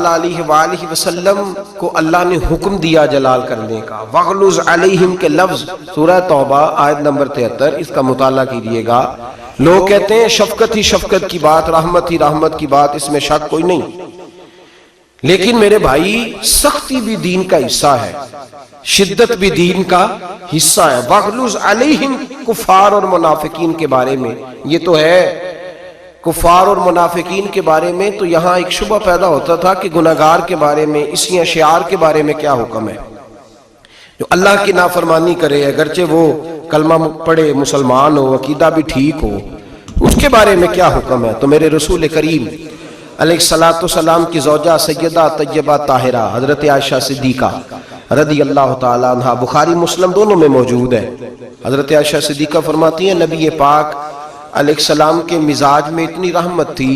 علیہ وآلہ وسلم کو اللہ نے حکم دیا جلال کرنے کا. وَغْلُظْ عَلَيْهِمْ کے لفظ سورہ توبہ آیت نمبر 73، اس کا مطالعہ کیجئے گا. لوگ کہتے ہیں شفقت ہی شفقت کی بات، رحمت ہی رحمت کی بات، اس میں شک کوئی نہیں. لیکن میرے بھائی سختی بھی دین کا حصہ ہے، شدت بھی دین کا حصہ ہے. وَغْلُظْ عَلَيْهِمْ کفار اور منافقین کے بارے میں یہ تو ہے. کفار اور منافقین کے بارے میں تو یہاں ایک شبہ پیدا ہوتا تھا کہ گناہگار کے بارے میں، اسی اشعار کے بارے میں کیا حکم ہے. جو اللہ کی نافرمانی کرے اگرچہ وہ کلمہ پڑھے، مسلمان ہو، عقیدہ بھی ٹھیک ہو، اس کے بارے میں کیا حکم ہے. تو میرے رسول کریم علیہ السلام کی زوجہ سیدہ طیبہ طاہرہ حضرت عائشہ صدیقہ رضی اللہ تعالی عنہ، بخاری مسلم دونوں میں موجود ہے. حضرت عائشہ صدیقہ فرماتی ہیں نبی پاک علیہ السلام کے مزاج میں اتنی رحمت تھی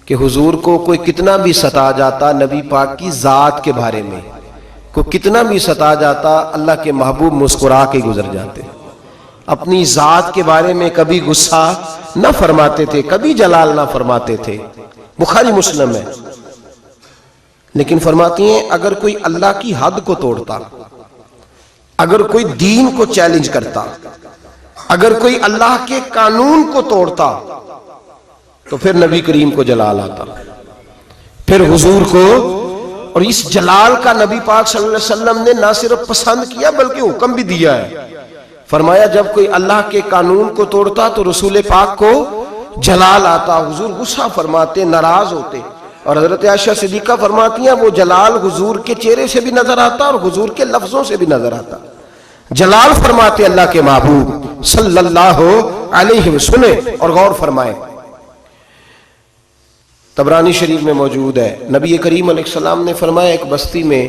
کہ حضور کو کوئی کتنا بھی ستا جاتا، نبی پاک کی ذات کے بارے میں کوئی کتنا بھی ستا جاتا، اللہ کے محبوب مسکرا کے گزر جاتے. اپنی ذات کے بارے میں کبھی غصہ نہ فرماتے تھے، کبھی جلال نہ فرماتے تھے. بخاری مسلم ہے. لیکن فرماتی ہیں اگر کوئی اللہ کی حد کو توڑتا، اگر کوئی دین کو چیلنج کرتا، اگر کوئی اللہ کے قانون کو توڑتا تو پھر نبی کریم کو جلال آتا، پھر حضور کو. اور اس جلال کا نبی پاک صلی اللہ علیہ وسلم نے نہ صرف پسند کیا بلکہ حکم بھی دیا ہے. فرمایا جب کوئی اللہ کے قانون کو توڑتا تو رسول پاک کو جلال آتا، حضور غصہ فرماتے، ناراض ہوتے. اور حضرت عائشہ صدیقہ فرماتی ہیں وہ جلال حضور کے چہرے سے بھی نظر آتا اور حضور کے لفظوں سے بھی نظر آتا. جلال فرماتے اللہ کے محبوب صلی اللہ علیہ وسلم. اور غور فرمائیں طبرانی شریف میں موجود ہے، نبی کریم علیہ السلام نے فرمایا ایک بستی میں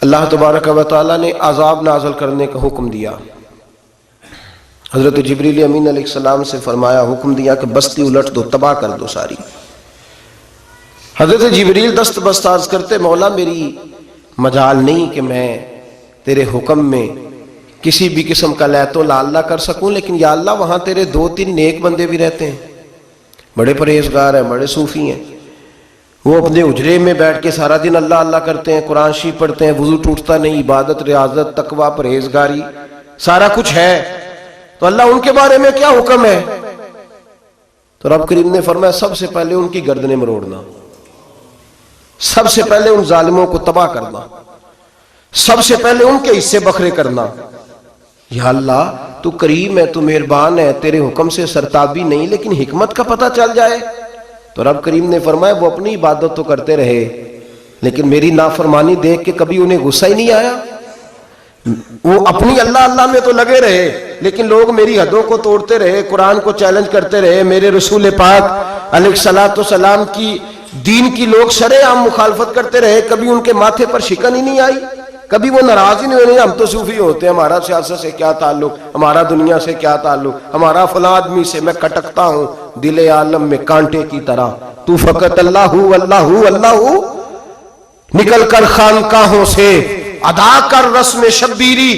اللہ تبارک و تعالی نے عذاب نازل کرنے کا حکم دیا. حضرت جبریل امین علیہ السلام سے فرمایا، حکم دیا کہ بستی الٹ دو، تباہ کر دو ساری. حضرت جبریل دست بست عرض کرتے مولا میری مجال نہیں کہ میں تیرے حکم میں کسی بھی قسم کا لیت و لاللہ کر سکوں، لیکن یا اللہ وہاں تیرے 2-3 نیک بندے بھی رہتے ہیں، بڑے پرہیزگار ہیں، بڑے صوفی ہیں. وہ اپنے اجرے میں بیٹھ کے سارا دن اللہ اللہ کرتے ہیں، قرآن شریف پڑھتے ہیں، وضو ٹوٹتا نہیں، عبادت، ریاضت، تقوی، پرہیزگاری سارا کچھ ہے. تو اللہ ان کے بارے میں کیا حکم ہے؟ تو رب کریم نے فرمایا سب سے پہلے ان کی گردنیں مروڑنا، سب سے پہلے ان ظالموں کو تباہ کرنا، سب سے پہلے ان کے حصے بکھرے کرنا. یا اللہ تو کریم ہے، تو مہربان ہے، تیرے حکم سے سرتابی نہیں لیکن حکمت کا پتہ چل جائے. تو رب کریم نے فرمایا وہ اپنی عبادت تو کرتے رہے لیکن میری نافرمانی دیکھ کے کبھی انہیں غصہ ہی نہیں آیا. وہ اپنی اللہ اللہ میں تو لگے رہے لیکن لوگ میری حدوں کو توڑتے رہے، قرآن کو چیلنج کرتے رہے، میرے رسول پاک علیہ السلام کی دین کی لوگ شرع عام مخالفت کرتے رہے، کبھی ان کے ماتھے پر شکن ہی نہیں آئی، کبھی وہ ناراض ہی نہیں ہوئے. ہم تو صوفی ہوتے ہیں، ہمارا سیاست سے کیا تعلق، ہمارا دنیا سے کیا تعلق، ہمارا فلاں آدمی سے میں کٹکتا ہوں دل عالم میں کانٹے کی طرح، تو فقط اللہ اللہ اللہ. نکل کر خانقاہوں سے ادا کر رسم شبیری.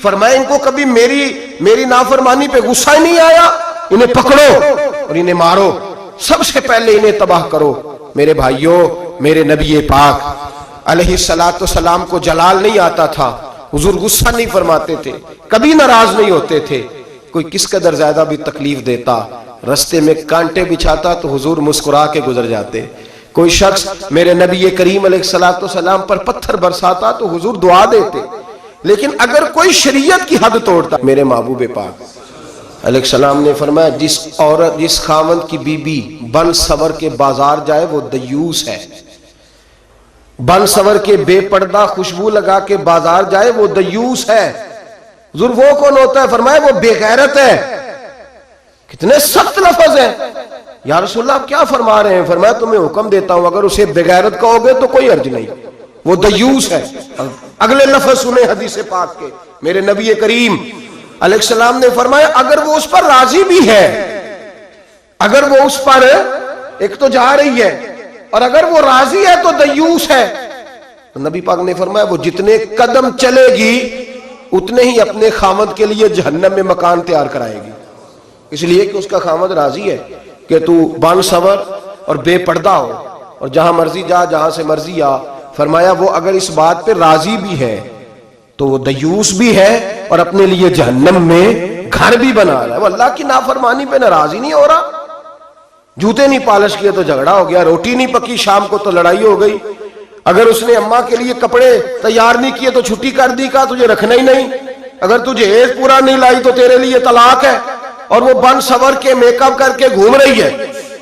فرمائے ان کو کبھی میری نافرمانی پہ غصہ ہی نہیں آیا، انہیں پکڑو اور انہیں مارو، سب سے پہلے انہیں تباہ کرو. میرے بھائیوں میرے نبی پاک علیہ السلام کو جلال نہیں آتا تھا، حضور غصہ نہیں فرماتے تھے، کبھی ناراض نہیں ہوتے تھے. کوئی کس قدر زیادہ بھی تکلیف دیتا، رستے میں کانٹے بچھاتا تو حضور مسکرا کے گزر جاتے. کوئی شخص میرے نبی کریم علیہ السلام پر پتھر برساتا تو حضور دعا دیتے. لیکن اگر کوئی شریعت کی حد توڑتا، میرے محبوب پاک علیہ السلام نے فرمایا جس خاوند کی بی بی بن سور کے بازار جائے وہ دیوس ہے، بن سور کے بے پردہ خوشبو لگا کے بازار جائے وہ دیوس ہے. حضور وہ کون ہوتا ہے؟ فرمایا وہ بے غیرت ہے. کتنے سخت لفظ ہیں. یا رسول اللہ آپ کیا فرما رہے ہیں؟ فرمایا تمہیں حکم دیتا ہوں اگر اسے بے غیرت کہو گے تو کوئی حرج نہیں، وہ دیوس ہے. اگلے لفظ سنیں حدیث پاک کے، میرے نبی کریم علیہ السلام نے فرمایا اگر وہ اس پر راضی بھی ہے، اگر وہ اس پر ایک تو جا رہی ہے اور اگر وہ راضی ہے تو دیوس ہے. نبی پاک نے فرمایا وہ جتنے قدم چلے گی اتنے ہی اپنے خامد کے لیے جہنم میں مکان تیار کرائے گی، اس لیے کہ اس کا خامد راضی ہے کہ تو بان سور اور بے پردہ ہو. اور جہاں مرضی جا جہاں سے مرضی آ. فرمایا وہ اگر اس بات پہ راضی بھی ہے تو وہ دیوس بھی ہے اور اپنے لیے جہنم میں گھر بھی بنا رہا ہے. وہ اللہ کی نافرمانی پہ ناراض ہی نہیں ہو رہا. جوتے نہیں پالش کیے تو جھگڑا ہو گیا, روٹی نہیں پکی شام کو تو لڑائی ہو گئی, اگر اس نے اماں کے لیے کپڑے تیار نہیں کیے تو چھٹی کر دی, کہا تجھے رکھنا ہی نہیں, اگر تجھے ایج پورا نہیں لائی تو تیرے لیے طلاق ہے. اور وہ بن سور کے میک اپ کر کے گھوم رہی ہے,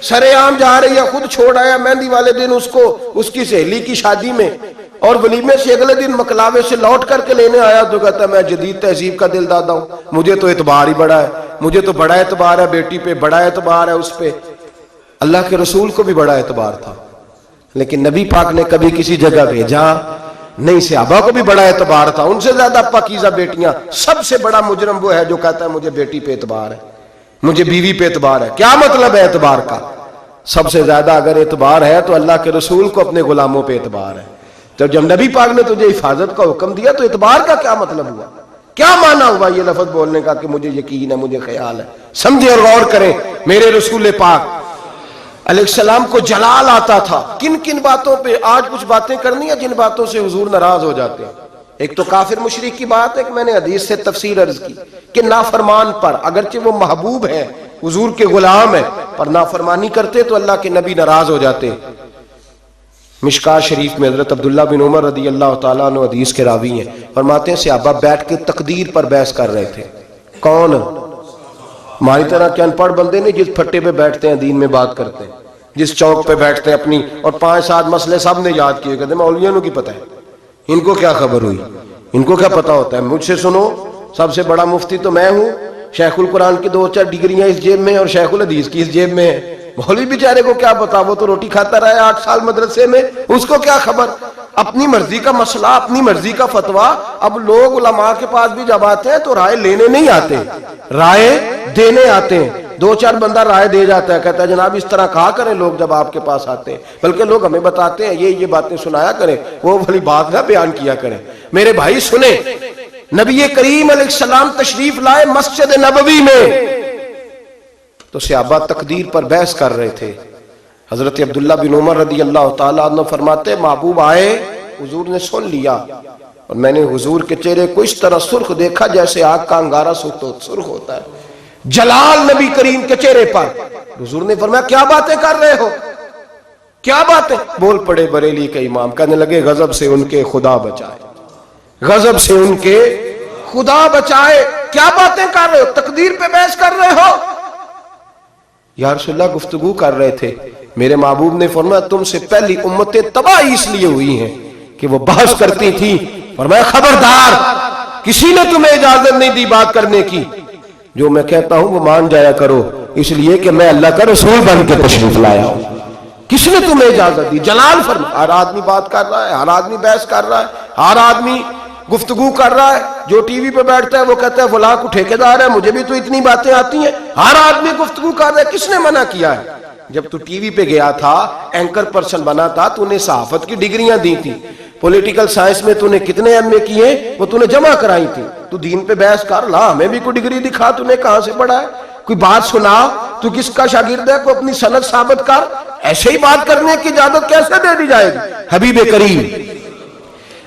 سرے عام جا رہی ہے, خود چھوڑ آیا مہندی والے دن اس کو اس کی سہیلی کی شادی میں, اور ولیمے سے اگلے دن مکلاوے سے لوٹ کر کے لینے آیا تو کہتا ہے میں جدید تہذیب کا دل دادا ہوں, مجھے تو اعتبار ہی بڑا ہے, مجھے تو بڑا اعتبار ہے, بیٹی پہ بڑا اعتبار ہے, اس پہ. اللہ کے رسول کو بھی بڑا اعتبار تھا, لیکن نبی پاک نے کبھی کسی جگہ بھیجا نہیں. صحابہ کو بھی بڑا اعتبار تھا, ان سے زیادہ پاکیزہ بیٹیاں. سب سے بڑا مجرم وہ ہے جو کہتا ہے مجھے بیٹی پہ اعتبار ہے, مجھے بیوی پہ اعتبار ہے. کیا مطلب ہے اعتبار کا؟ سب سے زیادہ اگر اعتبار ہے تو اللہ کے رسول کو اپنے غلاموں پہ اعتبار ہے. تو جب نبی پاک نے تجھے حفاظت کا حکم دیا تو اعتبار کا کیا مطلب ہوا, کیا معنی ہوا یہ لفظ بولنے کا کہ مجھے یقین ہے, مجھے خیال ہے؟ سمجھے اور غور کریں. میرے رسول پاک علیہ السلام کو جلال آتا تھا. کن کن باتوں پہ آج کچھ باتیں کرنی ہیں جن باتوں سے حضور ناراض ہو جاتے ہیں. ایک تو کافر مشرک کی بات ہے کہ میں نے حدیث سے تفسیر عرض کی کہ نافرمان پر اگرچہ وہ محبوب ہے, حضور کے غلام ہے, پر نافرمانی کرتے تو اللہ کے نبی ناراض ہو جاتے. مشکاہ شریف میں حضرت عبداللہ بن عمر رضی اللہ تعالیٰ عنہ حدیث کے راوی ہیں, فرماتے ہیں صحابہ بیٹھ کے تقدیر پر بحث کر رہے تھے. کون؟ ہماری طرح کے ان پڑھ بندے نہیں جس پھٹے پہ بیٹھتے ہیں دین میں بات کرتے ہیں, جس چوک پہ بیٹھتے ہیں اپنی اور 5-7 مسئلے سب نے یاد کیے, کہتے ہیں مولویوں کی پتہ ہے, ان کو کیا خبر ہوئی, ان کو کیا پتا ہوتا ہے. مجھ سے سنو, سب سے بڑا مفتی تو میں ہوں, شیخ القرآن کی 2-4 ڈگریاں اس جیب میں اور شیخ الحدیث کی اس جیب میں ہے. مولوی بیچارے کو کیا پتا, وہ تو روٹی کھاتا رہا ہے 8 سال مدرسے میں, اس کو کیا خبر. اپنی مرضی کا مسئلہ, اپنی مرضی کا فتویٰ. اب لوگ علماء کے پاس بھی جب آتے ہیں تو رائے لینے نہیں آتے, رائے دینے آتے ہیں. 2-4 بندہ رائے دے جاتا ہے, کہتا ہے جناب اس طرح کہا کریں لوگ جب آپ کے پاس آتے ہیں, بلکہ لوگ ہمیں بتاتے ہیں یہ باتیں سنایا کریں, وہ والی بات نہ بیان کیا کریں. میرے بھائی سنیں, نبی کریم علیہ السلام تشریف لائے مسجد نبوی میں تو صحابہ تقدیر پر بحث کر رہے تھے. حضرت عبداللہ بن عمر رضی اللہ تعالیٰ عنہ فرماتے محبوب آئے, حضور نے سن لیا, اور میں نے حضور کے چہرے کو اس طرح سرخ دیکھا جیسے آگ کا انگارہ سرخ ہوتا ہے, جلال نبی کریم کے چہرے پر. حضور نے فرمایا کیا باتیں کر رہے ہو, کیا باتیں؟ بول پڑے بریلی کے امام, کہنے لگے غضب سے ان کے خدا بچائے, غضب سے ان کے خدا بچائے. کیا باتیں کر رہے ہو, تقدیر پہ بحث کر رہے ہو؟ یا رسول اللہ گفتگو کر رہے تھے. میرے محبوب نے فرمایا تم سے پہلی امتیں تباہی اس لیے ہوئی ہیں کہ وہ بحث کرتی تھی. فرمایا خبردار, کسی نے تمہیں اجازت نہیں دی بات کرنے کی, جو میں کہتا ہوں وہ مان جایا کرو, اس لیے کہ میں اللہ کا رسول بن کے تشریف لایا ہوں. کس نے تمہیں اجازت دی؟ جلال فرما. ہر آدمی بات کر رہا ہے, ہر آدمی بحث کر رہا ہے, ہر آدمی گفتگو کر رہا ہے. جو ٹی وی پہ بیٹھتا ہے وہ کہتا ہے فلاں کو ٹھیکیدار ہے, مجھے بھی تو اتنی باتیں آتی ہیں. ہر آدمی گفتگو کر رہا ہے. کس نے منع کیا ہے؟ جب تو ٹی وی پہ گیا تھا, اینکر پرسن بنا تھا, تو نے صحافت کی ڈگریاں دی تھی, پولیٹیکل سائنس میں تو نے کتنے ایم اے کیے, وہ تو نے جمع کرائی تھی. تو دین پہ بحث کر لا, ہمیں بھی کوئی ڈگری دکھا, تو نے کہاں سے پڑھا ہے, کوئی بات سنا, تو کس کا شاگرد ہے, کو اپنی سند ثابت کر. ایسے ہی بات کرنے کی اجازت کیسے دے دی جائے گی؟ حبیب کریم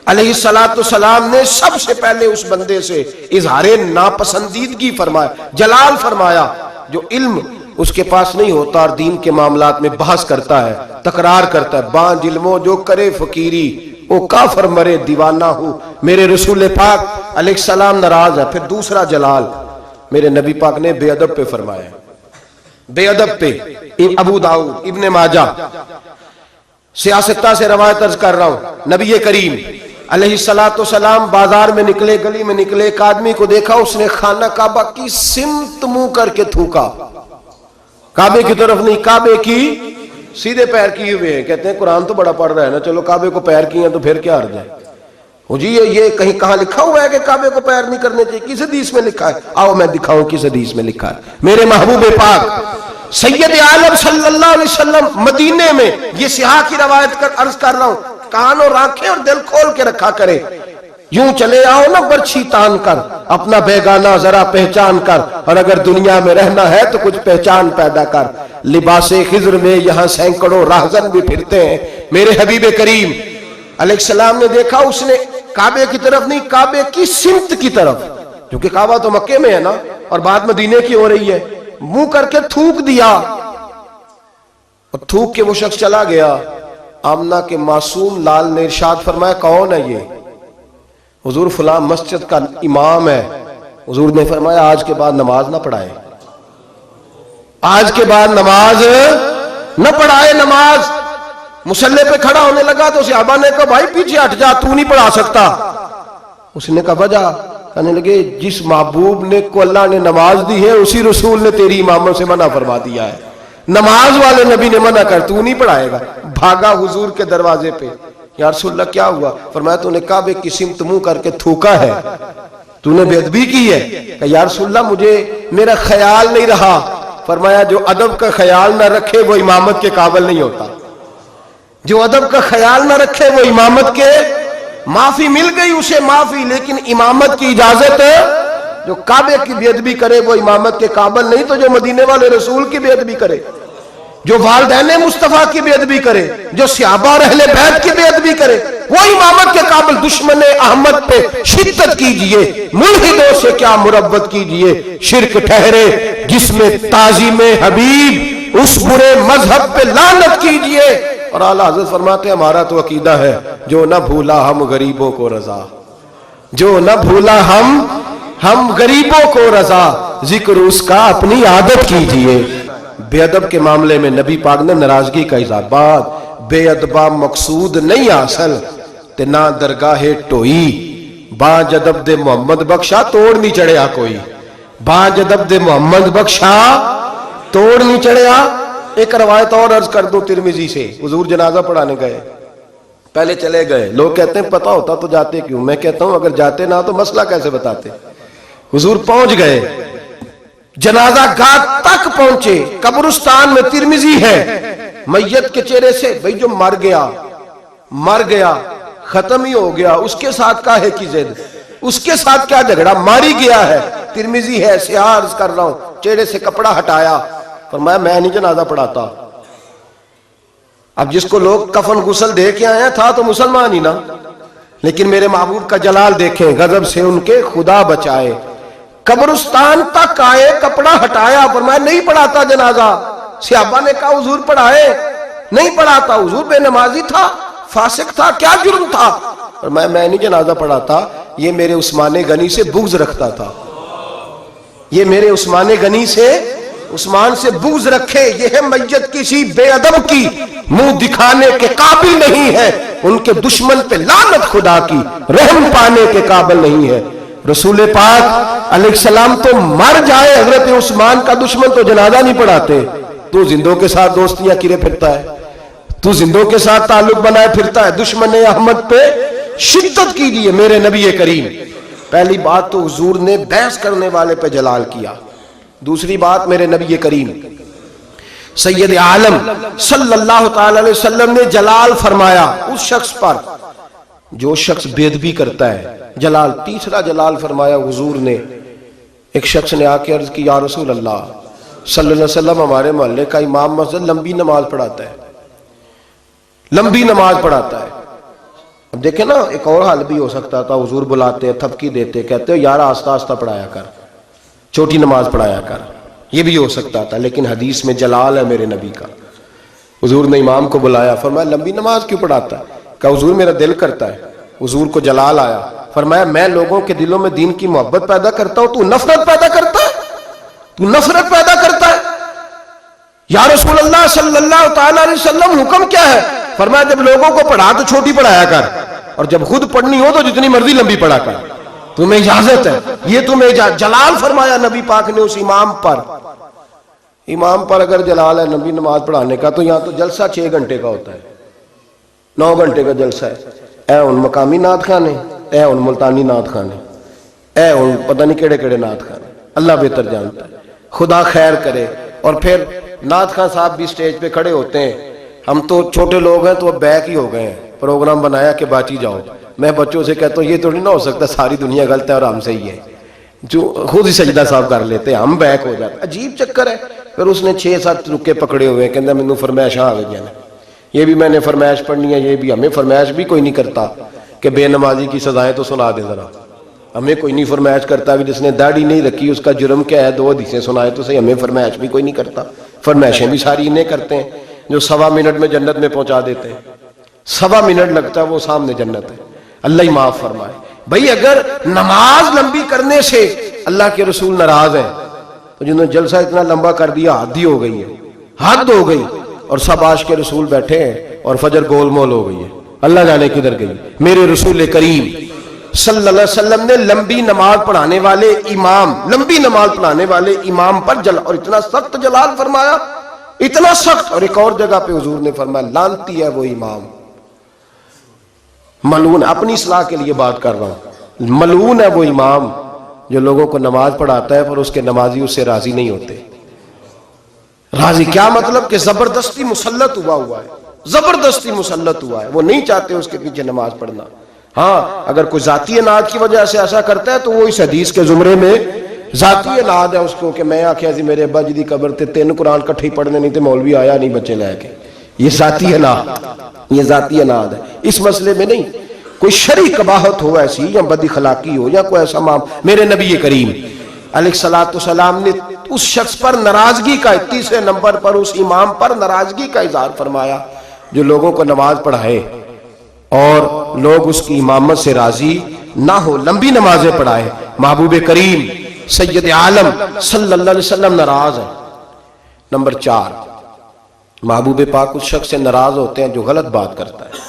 علیہ السلام نے سب سے پہلے اس بندے سے اظہار ناپسندیدگی فرمایا, جلال فرمایا, جو علم اس کے پاس نہیں ہوتا اور دین کے معاملات میں بحث کرتا ہے, تکرار کرتا ہے. بانج علموں جو کرے فقیری, وہ کافر مرے دیوانہ ہو. میرے رسول پاک علیہ السلام ناراض ہے. پھر دوسرا جلال میرے نبی پاک نے بے ادب پہ فرمایا, بے ادب پہ. ابو داؤد, ابن ماجہ, سیاستہ سے روایت عرض کر رہا ہوں. نبی کریم علیہ السلام بازار میں نکلے, گلی میں نکلے, ایک آدمی کو دیکھا, اس نے خانہ کعبہ کی سمت منہ کر کے تھوکا. کعبے کی طرف نہیں, کعبے کی سیدھے پیر کیے ہوئے ہیں. کہتے ہیں قرآن تو بڑا پڑھ رہا ہے نا, چلو کعبے کو پیر کیے ہیں تو پھر کیا عرض ہے. جی یہ کہیں کہاں لکھا ہوا ہے کہ کعبے کو پیر نہیں کرنے چاہیے؟ کس حدیث میں لکھا ہے؟ آؤ میں دکھاؤں کس حدیث میں لکھا ہے. میرے محبوب پاک سید عالم صلی اللہ علیہ وسلم مدینے میں, یہ سیاح کی روایت کر عرض کر رہا ہوں, کان اور آنکھیں اور دل کھول کے رکھا کرے. یوں چلے آؤ نا برچھی تان کر, اپنا بیگانہ ذرا پہچان کر, اور اگر دنیا میں رہنا ہے تو کچھ پہچان پیدا کر. لباس خضر میں یہاں سینکڑوں راہزن بھی پھرتے ہیں. میرے حبیب کریم علیہ السلام نے دیکھا, اس نے کعبے کی طرف نہیں, کعبے کی سمت کی طرف, کیونکہ کعبہ تو مکے میں ہے نا اور بات مدینے کی ہو رہی ہے, منہ کر کے تھوک دیا اور تھوک کے وہ شخص چلا گیا. آمنہ کے معصوم لال نے ارشاد فرمایا کون ہے یہ؟ حضور فلاں مسجد کا امام ہے. حضور نے فرمایا آج کے بعد نماز نہ پڑھائے, آج کے بعد نماز نہ پڑھائے. نماز مصلی پہ کھڑا ہونے لگا تو صحابہ نے کہا بھائی پیچھے ہٹ جا, تو نہیں پڑھا سکتا. اس نے کہا وجہ, کہنے لگے جس محبوب نے کو اللہ نے نماز دی ہے اسی رسول نے تیری امامت سے منع فرما دیا ہے. نماز والے نبی نے منع کر, تو نہیں پڑھائے گا. بھاگا حضور کے دروازے پہ, یا رسول اللہ کیا ہوا؟ فرمایا تو نے کعبے کی سمت منہ کر کے تھوکا ہے, تو نے بے ادبی کی ہے. کہ یا رسول اللہ مجھے میرا خیال نہیں رہا. فرمایا جو ادب کا خیال نہ رکھے وہ امامت کے قابل نہیں ہوتا. جو ادب کا خیال نہ رکھے وہ امامت کے, معافی مل گئی اسے معافی, لیکن امامت کی اجازت ہے. جو کعبے کی بے ادبی کرے وہ امامت کے قابل نہیں. تو جو مدینے والے رسول کی بے ادبی کرے, جو والدین مصطفیٰ کی بے ادبی کرے, جو صحابہ اور اہل بیت کی بے ادبی کرے, وہ امامت کے قابل. دشمن احمد پہ شدت کیجئے, ملحدوں سے کیا مربت کیجئے. شرک ٹھہرے جس میں تعظیم حبیب, اس برے مذہب پہ لعنت کیجئے. اور اعلیٰ حضرت فرماتے ہیں ہمارا تو عقیدہ ہے جو نہ بھولا ہم غریبوں کو رضا, جو نہ بھولا ہم غریبوں کو رضا, ذکر اس کا اپنی عادت کیجئے. بے ادب کے معاملے میں نبی پاک نے ناراضگی کا اظہار, بات بے ادبہ مقصود نہیں اصل تے نہ درگاہ ٹوئی. باج ادب دے محمد بخشا توڑ نہیں چڑھیا کوئی, باج ادب دے محمد بخشا توڑ نہیں چڑھیا. ایک روایت اور عرض کر دو ترمذی سے. حضور جنازہ پڑھانے گئے, پہلے چلے گئے, لوگ کہتے ہیں پتہ ہوتا تو جاتے کیوں. میں کہتا ہوں اگر جاتے نہ تو مسئلہ کیسے بتاتے. حضور پہنچ گئے, جنازہ گاہ تک پہنچے, قبرستان میں ترمذی ہے, میت کے چہرے سے بھئی جو مر گیا ختم ہی ہو گیا, اس کے ساتھ کاہے کی زد, اس کے ساتھ کیا جھگڑا, ماری گیا ہے. ترمذی ہے, سیاہ عرض کر رہا ہوں. چہرے سے کپڑا ہٹایا, فرمایا میں نہیں جنازہ پڑھاتا. اب جس کو لوگ کفن غسل دے کے آئے ہیں تھا تو مسلمان ہی نا, لیکن میرے محبوب کا جلال دیکھیں, غضب سے ان کے خدا بچائے. قبرستان تک آئے, کپڑا ہٹایا, فرمایا نہیں پڑھاتا جنازہ. صحابہ نے کہا حضور پڑھائے, نہیں پڑھاتا. حضور بے نمازی تھا, فاسق تھا, کیا جرم تھا؟ فرمایا میں نہیں جنازہ پڑھاتا, یہ میرے عثمان غنی سے بغض رکھتا تھا, یہ میرے عثمان غنی سے, عثمان سے بغض رکھے. یہ ہے میت کسی بے ادب کی منہ دکھانے کے قابل نہیں ہے, ان کے دشمن پہ لعنت خدا کی, رحم پانے کے قابل نہیں ہے. رسول پاک علیہ السلام تو مر جائے, حضرت عثمان کا دشمن تو جنازہ نہیں پڑھاتے. تو زندوں کے ساتھ دوستیاں کرے پھرتا ہے, تو زندوں کے ساتھ تعلق بنائے پھرتا ہے. دشمن احمد پہ شدت کیجیے میرے نبی کریم. پہلی بات تو حضور نے بحث کرنے والے پہ جلال کیا. دوسری بات میرے نبی کریم سید عالم صلی اللہ تعالی علیہ وسلم نے جلال فرمایا اس شخص پر جو شخص بے ادبی کرتا ہے, جلال. تیسرا جلال فرمایا حضور نے. ایک شخص نے آ کے عرض کی یا رسول اللہ صلی اللہ علیہ وسلم, ہمارے محلے کا امام مسجد لمبی نماز پڑھاتا ہے, لمبی نماز پڑھاتا ہے. اب دیکھیں نا, ایک اور حال بھی ہو سکتا تھا, حضور بلاتے, تھپکی دیتے, کہتے ہو یار آستہ آستہ پڑھایا کر, چھوٹی نماز پڑھایا کر, یہ بھی ہو سکتا تھا. لیکن حدیث میں جلال ہے میرے نبی کا. حضور نے امام کو بلایا, فرمایا لمبی نماز کیوں پڑھاتا ہے؟ کہا حضور میرا دل کرتا ہے. حضور کو جلال آیا, فرمایا میں لوگوں کے دلوں میں دین کی محبت پیدا کرتا ہوں, تو نفرت پیدا کرتا ہے, تو نفرت پیدا کرتا ہے. یا رسول اللہ صلی اللہ تعالی علیہ وسلم حکم کیا ہے؟ فرمایا جب لوگوں کو پڑھا تو چھوٹی پڑھایا کر, اور جب خود پڑھنی ہو تو جتنی مرضی لمبی پڑھا کر, تمہیں اجازت ہے. یہ تمہیں جلال فرمایا نبی پاک نے اس امام پر. امام پر اگر جلال ہے نبی نماز پڑھانے کا, تو یہاں تو جلسہ 6 گھنٹے کا ہوتا ہے, 9 گھنٹے کا جلسہ ہے. اے ان مقامی نعت خانے, اے ان ملتانی نعت خانے, اے ان پتہ نہیں کیڑے کیڑے نعت خانے, اللہ بہتر جانتا ہے, خدا خیر کرے. اور پھر نعت خان صاحب بھی سٹیج پہ کھڑے ہوتے ہیں. ہم تو چھوٹے لوگ ہیں تو اب بیک ہی ہو گئے ہیں, پروگرام بنایا کہ باچی جاؤ. میں بچوں سے کہتا ہوں یہ تو نہیں نہ ہو سکتا ساری دنیا غلط ہے اور ہم صحیح ہے, جو خود ہی سجدہ صاحب کر لیتے ہیں, ہم بیک ہو جاتے. عجیب چکر ہے, پھر اس نے 6-7 رکے پکڑے ہوئے ہیں، کہنا مینوں فرمائشاں آ گئی ہیں، یہ بھی میں نے فرمائش پڑھنی ہے، یہ بھی ہمیں فرمائش بھی کوئی نہیں کرتا کہ بے نمازی کی سزائیں تو سنا دے ذرا، ہمیں کوئی نہیں فرمائش کرتا کہ جس نے داڑھی نہیں رکھی اس کا جرم کیا ہے، 2 حدیثیں سنائے تو صحیح، ہمیں فرمائش بھی کوئی نہیں کرتا، فرمائشیں بھی ساری انہیں کرتے ہیں جو 1.25 منٹ میں جنت میں پہنچا دیتے ہیں، 1.25 منٹ لگتا ہے وہ سامنے جنت ہے، اللہ ہی معاف فرمائے۔ بھئی اگر نماز لمبی کرنے سے اللہ کے رسول ناراض ہیں تو جنہوں نے جلسہ اتنا لمبا کر دیا حد ہی ہو گئی ہے، حد ہو گئی، اور سب عاشق رسول بیٹھے ہیں اور فجر گول مول ہو گئی ہے، اللہ جانے کدھر گئی۔ میرے رسول کریم صلی اللہ علیہ وسلم نے لمبی نماز پڑھانے والے امام، لمبی نماز پڑھانے والے امام پر اور اتنا سخت جلال فرمایا، اتنا سخت، اور ایک اور جگہ پہ حضور نے فرمایا لعنتی ہے وہ امام، ملعون، اپنی اصلاح کے لیے بات کر رہا ہوں، ملعون ہے وہ امام جو لوگوں کو نماز پڑھاتا ہے پر اس کے نمازی اس سے راضی نہیں ہوتے۔ راضی کیا مطلب کہ زبردستی مسلط ہوا ہے، زبردستی مسلط ہوا ہے، وہ نہیں چاہتے اس کے پیچھے نماز پڑھنا۔ ہاں اگر کوئی ذاتی اناد کی وجہ سے ایسا کرتا ہے تو وہ اس حدیث کے زمرے میں ذاتی اناد ہے اس کو، کہ میں آخیا جی میرے ابا جی دی قبر تے 3 قرآن کٹھے پڑھنے نہیں تے مولوی آیا نہیں بچے لے کے، یہ ذاتی اناد، یہ ذاتی اناد ہے۔ اس مسئلے میں نہیں، کوئی شرعی قباحت ہو ایسی یا بد اخلاقی ہو یا کوئی ایسا میرے نبی کریم علیہ الصلوۃ والسلام نے اس شخص پر ناراضگی کا، 30 نمبر پر اس امام پر ناراضگی کا اظہار فرمایا جو لوگوں کو نماز پڑھائے اور لوگ اس کی امامت سے راضی نہ ہو، لمبی نمازیں پڑھائے۔ محبوب کریم سید عالم صلی اللہ علیہ وسلم ناراض ہے۔ نمبر 4، محبوب پاک اس شخص سے ناراض ہوتے ہیں جو غلط بات کرتا ہے،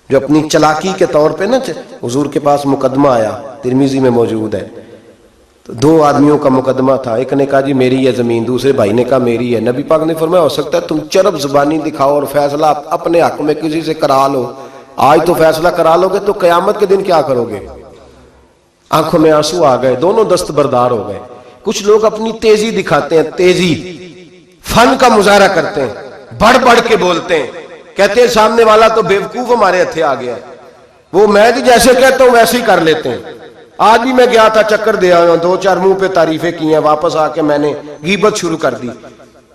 جو اپنی چلاکی کے طور پہ نا، حضور کے پاس مقدمہ آیا، ترمذی میں موجود ہے، تو 2 آدمیوں کا مقدمہ تھا، ایک نے کہا جی میری ہے زمین، دوسرے بھائی نے کہا میری ہے۔ نبی پاک نے فرمایا ہو سکتا ہے تم چرب زبانی دکھاؤ اور فیصلہ اپنے حق میں کسی سے کرا لو، آج تو فیصلہ کرا لو گے تو قیامت کے دن کیا کرو گے؟ آنکھوں میں آنسو آ گئے، دونوں دستبردار ہو گئے۔ کچھ لوگ اپنی تیزی دکھاتے ہیں، تیزی، فن کا مظاہرہ کرتے ہیں، بڑھ بڑھ کے بولتے ہیں، کہتے ہیں سامنے والا تو بیوقوف ہمارے ہتھے آ گیا ہے، وہ میں جیسے کہتا ہوں ویسے ہی کر لیتے ہیں۔ آج بھی میں گیا تھا چکر دے آیا ہوں، 2-4 منہ پہ تعریفیں کی ہیں، واپس آ کے میں نے غیبت شروع کر دی۔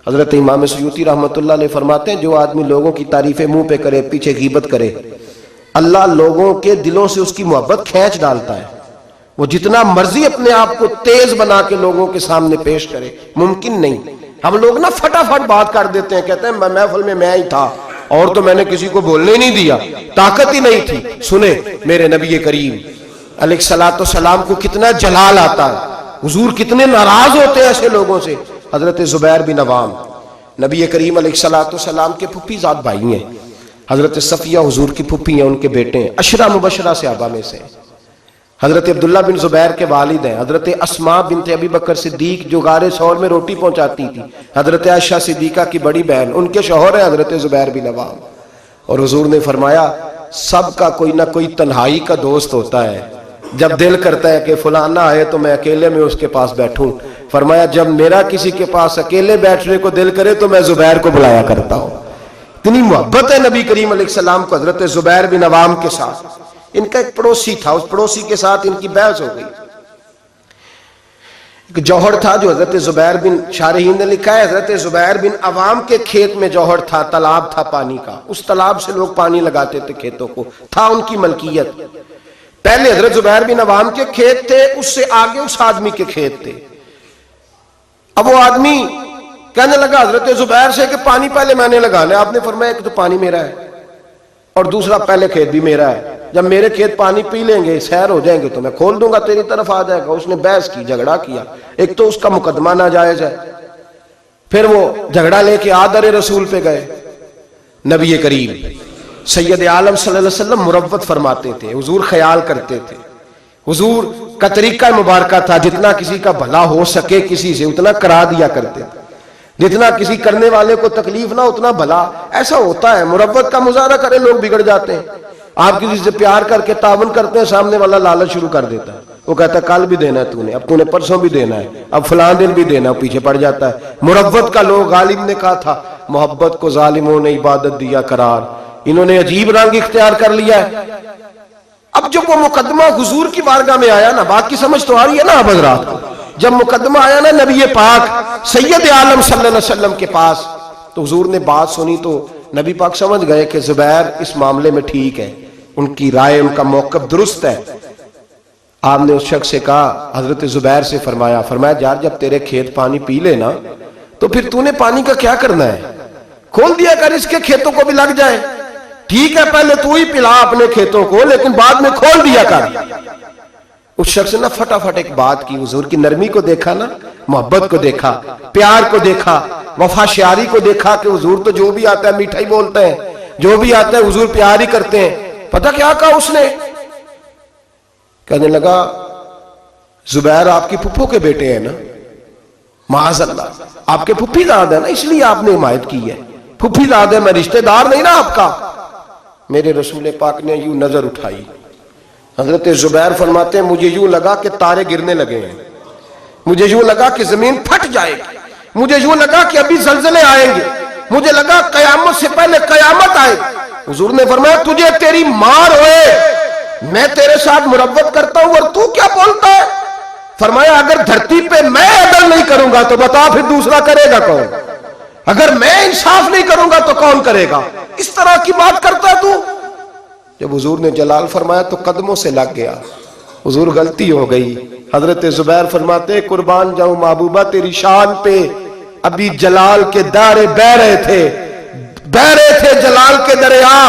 حضرت امام سیوطی رحمۃ اللہ علیہ فرماتے ہیں جو آدمی لوگوں کی تعریفیں منہ پہ کرے، پیچھے غیبت کرے، اللہ لوگوں کے دلوں سے اس کی محبت کھینچ ڈالتا ہے۔ وہ جتنا مرضی اپنے آپ کو تیز بنا کے لوگوں کے سامنے پیش کرے، ممکن نہیں۔ ہم لوگ نا فٹافٹ بات کر دیتے ہیں، کہتے ہیں محفل میں میں ہی تھا اور تو میں نے کسی کو بولنے ہی نہیں دیا، طاقت ہی نہیں تھی۔ سنیں میرے نبی کریم علیہ الصلوۃ والسلام کو کتنا جلال آتا ہے، حضور کتنے ناراض ہوتے ہیں ایسے لوگوں سے۔ حضرت زبیر بن عوام نبی کریم علیہ الصلوۃ والسلام کے پھوپھی زاد بھائی ہیں، حضرت صفیہ حضور کی پھوپھی ہیں، ان کے بیٹے ہیں، 10 مبشرہ صحابہ میں سے۔ حضرت عبداللہ بن زبیر کے والد ہیں، حضرت اسماء بنت ابی بکر صدیق جو غار ثور میں روٹی پہنچاتی تھی، حضرت عائشہ صدیقہ کی بڑی بہن، ان کے شوہر ہیں حضرت زبیر بن عوام۔ اور حضور نے فرمایا سب کا کوئی نہ کوئی تنہائی کا دوست ہوتا ہے، جب دل کرتا ہے کہ فلانا آئے تو میں اکیلے میں اس کے پاس بیٹھوں، فرمایا جب میرا کسی کے پاس اکیلے بیٹھنے کو دل کرے تو میں زبیر کو بلایا کرتا ہوں۔ اتنی محبت ہے نبی کریم علیہ السلام کو حضرت زبیر بن عوام کے ساتھ۔ ان کا ایک پڑوسی تھا، اس پڑوسی کے ساتھ ان کی بحث ہو گئی۔ ایک جوہر تھا جو حضرت زبیر بن، شارحین نے لکھا ہے حضرت زبیر بن عوام کے کھیت میں جوہر تھا، تالاب تھا پانی کا، اس تالاب سے لوگ پانی لگاتے تھے کھیتوں کو، تھا ان کی ملکیت۔ پہلے حضرت زبیر بن عوام کے کھیت تھے، اس سے آگے اس آدمی کے کھیت تھے۔ اب وہ آدمی کہنے لگا حضرت زبیر سے کہ پانی پہلے میں نے لگانا ہے۔ آپ نے فرمایا کہ تو پانی میرا ہے اور دوسرا پہلے کھیت بھی میرا ہے، جب میرے کھیت پانی پی لیں گے، سیر ہو جائیں گے تو میں کھول دوں گا، تیری طرف آ جائے گا۔ اس نے بحث کی، جھگڑا کیا، ایک تو اس کا مقدمہ ناجائز ہے، پھر وہ جھگڑا لے کے آدر رسول پہ گئے۔ نبی کریم سید عالم صلی اللہ علیہ وسلم مروت فرماتے تھے، حضور خیال کرتے تھے، حضور کا طریقہ مبارکہ تھا جتنا کسی کا بھلا ہو سکے کسی سے اتنا کرا دیا کرتے تھے، جتنا کسی کرنے والے کو تکلیف نہ اتنا بھلا۔ ایسا ہوتا ہے، مروت کا مظاہرہ کرے لوگ بگڑ جاتے ہیں۔ آپ کسی سے پیار کر کے تعاون کرتے ہیں، سامنے والا لالچ شروع کر دیتا ہے، وہ کہتا ہے کل بھی دینا ہے تو نے، اب تو نے پرسوں بھی دینا ہے، اب فلاں دن بھی دینا ہے، پیچھے پڑ جاتا ہے۔ مروت کا لوگ، غالب نے کہا تھا محبت کو ظالموں نے عبادت دیا قرار، انہوں نے عجیب رنگ اختیار کر لیا ہے۔ اب جب وہ مقدمہ حضور کی بارگاہ میں آیا نا، بات کی سمجھ تو آ رہی ہے نا اب حضرات کو، جب مقدمہ آیا نا نبی پاک سید عالم صلی اللہ علیہ وسلم کے پاس تو حضور نے بات سنی تو نبی پاک سمجھ گئے کہ زبیر اس معاملے میں ٹھیک ہے، ان کی رائے، ان کا موقف درست ہے۔ آپ نے اس شخص سے کہا، حضرت زبیر سے فرمایا یار جب تیرے کھیت پانی پی لے نا تو پھر تو نے پانی کا کیا کرنا ہے، کھول دیا کر، اس کے کھیتوں کو بھی لگ جائے، ٹھیک ہے پہلے تو ہی پلا اپنے کھیتوں کو لیکن بعد میں کھول دیا کر۔ اس شخص نے فٹافٹ ایک بات کی، حضور کی نرمی کو دیکھا نا، محبت کو دیکھا، پیار کو دیکھا، وفا شیاری کو دیکھا کہ حضور تو جو بھی آتا ہے میٹھا ہی بولتے ہیں، جو بھی آتا ہے حضور پیار ہی کرتے ہیں۔ پتہ کیا کہا اس نے؟ کہنے لگا زبیر آپ کی پھپھو کے بیٹے ہیں نا، معاذ اللہ آپ کے پھپھی داد ہے نا، اس لیے آپ نے حمایت کی ہے، پھپھی داد ہے، میں رشتہ دار نہیں نا آپ کا۔ میرے رسول پاک نے یوں نظر اٹھائی، حضرت زبیر فرماتے ہیں مجھے یوں لگا کہ تارے گرنے لگے ہیں، مجھے یوں لگا کہ زمین پھٹ جائے گی، مجھے یوں لگا کہ ابھی زلزلے آئیں گے، مجھے لگا قیامت سے پہلے قیامت آئے گی۔ حضور نے فرمایا تجھے تیری مار ہوئے، میں تیرے ساتھ مربت کرتا ہوں اور تو کیا بولتا ہے؟ فرمایا اگر دھرتی پہ میں عدل نہیں کروں گا تو بتا پھر دوسرا کرے گا کون؟ اگر میں انصاف نہیں کروں گا تو کون کرے گا؟ اس طرح کی بات کرتا ہے تو؟ جب حضور نے جلال فرمایا تو قدموں سے لگ گیا، حضور غلطی ہو گئی۔ حضرت زبیر فرماتے قربان جاؤں محبوبہ تیری شان پہ، ابھی جلال کے دارے بہ رہے تھے جلال کے دریا،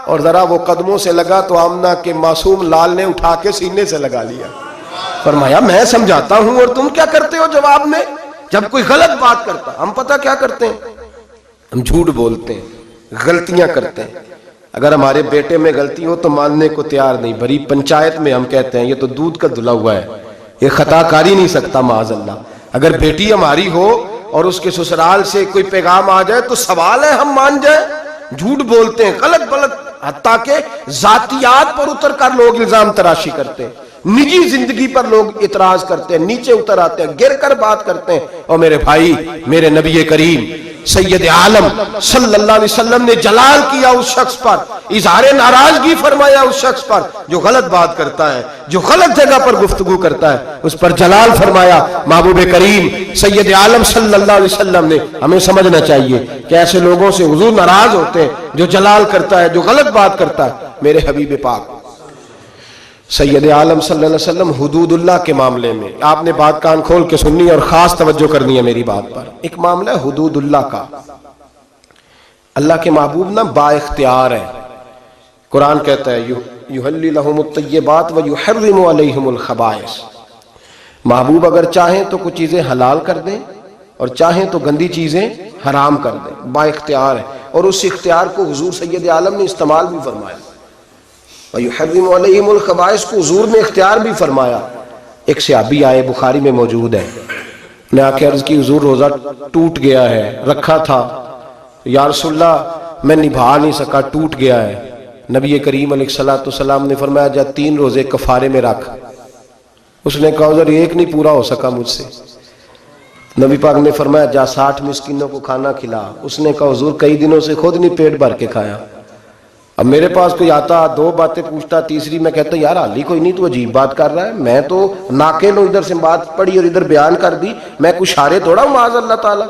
اور ذرا وہ قدموں سے لگا تو آمنہ کے معصوم لال نے اٹھا کے سینے سے لگا لیا۔ فرمایا میں سمجھاتا ہوں اور تم کیا کرتے ہو جواب میں؟ جب کوئی غلط بات کرتا ہم پتہ کیا کرتے ہیں؟ ہم جھوٹ بولتے ہیں، غلطیاں کرتے ہیں۔ اگر ہمارے بیٹے میں غلطی ہو تو ماننے کو تیار نہیں، بھری پنچایت میں ہم کہتے ہیں یہ تو دودھ کا دھلا ہوا ہے، یہ خطا کاری نہیں سکتا معاذ اللہ۔ اگر بیٹی ہماری ہو اور اس کے سسرال سے کوئی پیغام آ جائے تو سوال ہے ہم مان جائیں؟ جھوٹ بولتے ہیں، غلط، حتیٰ کہ ذاتیات پر اتر کر لوگ الزام تراشی کرتے ہیں، نجی زندگی پر لوگ اعتراض کرتے ہیں، نیچے اتر آتے ہیں، گر کر بات کرتے ہیں۔ اور میرے بھائی، میرے نبی کریم سید عالم صلی اللہ علیہ وسلم نے جلال کیا اس شخص پر، اظہار ناراضگی فرمایا اس شخص پر جو غلط بات کرتا ہے، جو غلط جگہ پر گفتگو کرتا ہے، اس پر جلال فرمایا۔ محبوب کریم سید عالم صلی اللہ علیہ وسلم نے ہمیں سمجھنا چاہیے کہ ایسے لوگوں سے حضور ناراض ہوتے ہیں جو جلال کرتا ہے، جو غلط بات کرتا ہے۔ میرے حبیب پاک سید عالم صلی اللہ علیہ وسلم حدود اللہ کے معاملے میں آپ نے بات کان کھول کے سننی اور خاص توجہ کرنی ہے میری بات پر۔ ایک معاملہ ہے حدود اللہ کا، اللہ کے محبوب نا با اختیار ہے۔ قرآن کہتا ہے یحلی لہم الطیبات ویحرم علیہم الخبائث، محبوب اگر چاہیں تو کچھ چیزیں حلال کر دیں اور چاہیں تو گندی چیزیں حرام کر دیں، با اختیار ہے، اور اس اختیار کو حضور سید عالم نے استعمال بھی فرمایا۔ وَيُحَرِّمُ عَلَيْهِمُ الْخَبَائِثَ کو حضور نے اختیار بھی فرمایا۔ ایک صحابی آئے، بخاری میں موجود ہے، نے آ کے عرض کی حضور روزہ ٹوٹ گیا ہے، رکھا تھا، یا رسول اللہ میں نبھا نہیں سکا، ٹوٹ گیا ہے۔ نبی کریم علیہ السلام نے فرمایا جا 3 روزے کفارے میں رکھ۔ اس نے کہا حضور ایک نہیں پورا ہو سکا مجھ سے۔ نبی پاک نے فرمایا جا 60 مسکینوں کو کھانا کھلا۔ اس نے کہا حضور کئی دنوں سے خود نہیں پیٹ بھر کے کھایا۔ اب میرے پاس کوئی آتا 2 باتیں پوچھتا، تیسری میں کہتا یار حالی کوئی نہیں، تو عجیب بات کر رہا ہے، میں تو ناقل ہوں، ادھر سے بات پڑھی اور ادھر بیان کر دی، میں کوئی شارع تھوڑا ہوں معاذ اللہ تعالیٰ۔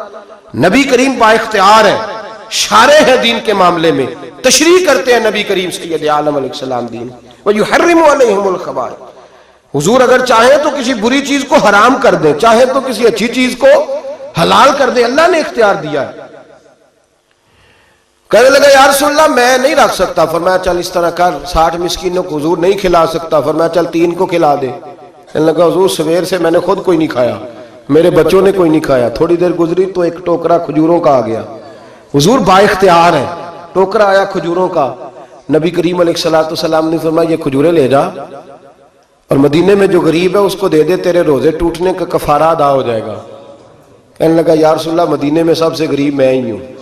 نبی کریم با اختیار ہے، شارع ہے دین کے معاملے میں، تشریح کرتے ہیں نبی کریم سید عالم علیہ السلام دین۔ وَيُحَرِّمُ عَلَيْهِمُ الْخَبَائِثَ، حضور اگر چاہیں تو کسی بری چیز کو حرام کر دیں، چاہیں تو کسی اچھی چیز کو حلال کر دیں، اللہ نے اختیار دیا ہے۔ کہنے لگا یا رسول اللہ میں نہیں رکھ سکتا۔ فرمایا چل اس طرح کر، 60 مسکینوں کو حضور نہیں کھلا سکتا، فرمایا چل 3 کو کھلا دے۔ کہنے لگا حضور سویر سے میں نے خود کوئی نہیں کھایا، میرے بچوں نے کوئی نہیں کھایا، تھوڑی دیر گزری تو ایک ٹوکرا کھجوروں کا آ گیا۔ حضور با اختیار ہے، ٹوکرا آیا کھجوروں کا۔ نبی کریم علیہ السلام نے فرمایا یہ کھجوریں لے جا اور مدینے میں جو غریب ہے اس کو دے دے، تیرے روزے ٹوٹنے کا کفارہ ادا ہو جائے گا۔ کہنے لگا یا رسول اللہ مدینے میں سب سے غریب میں ہی ہوں۔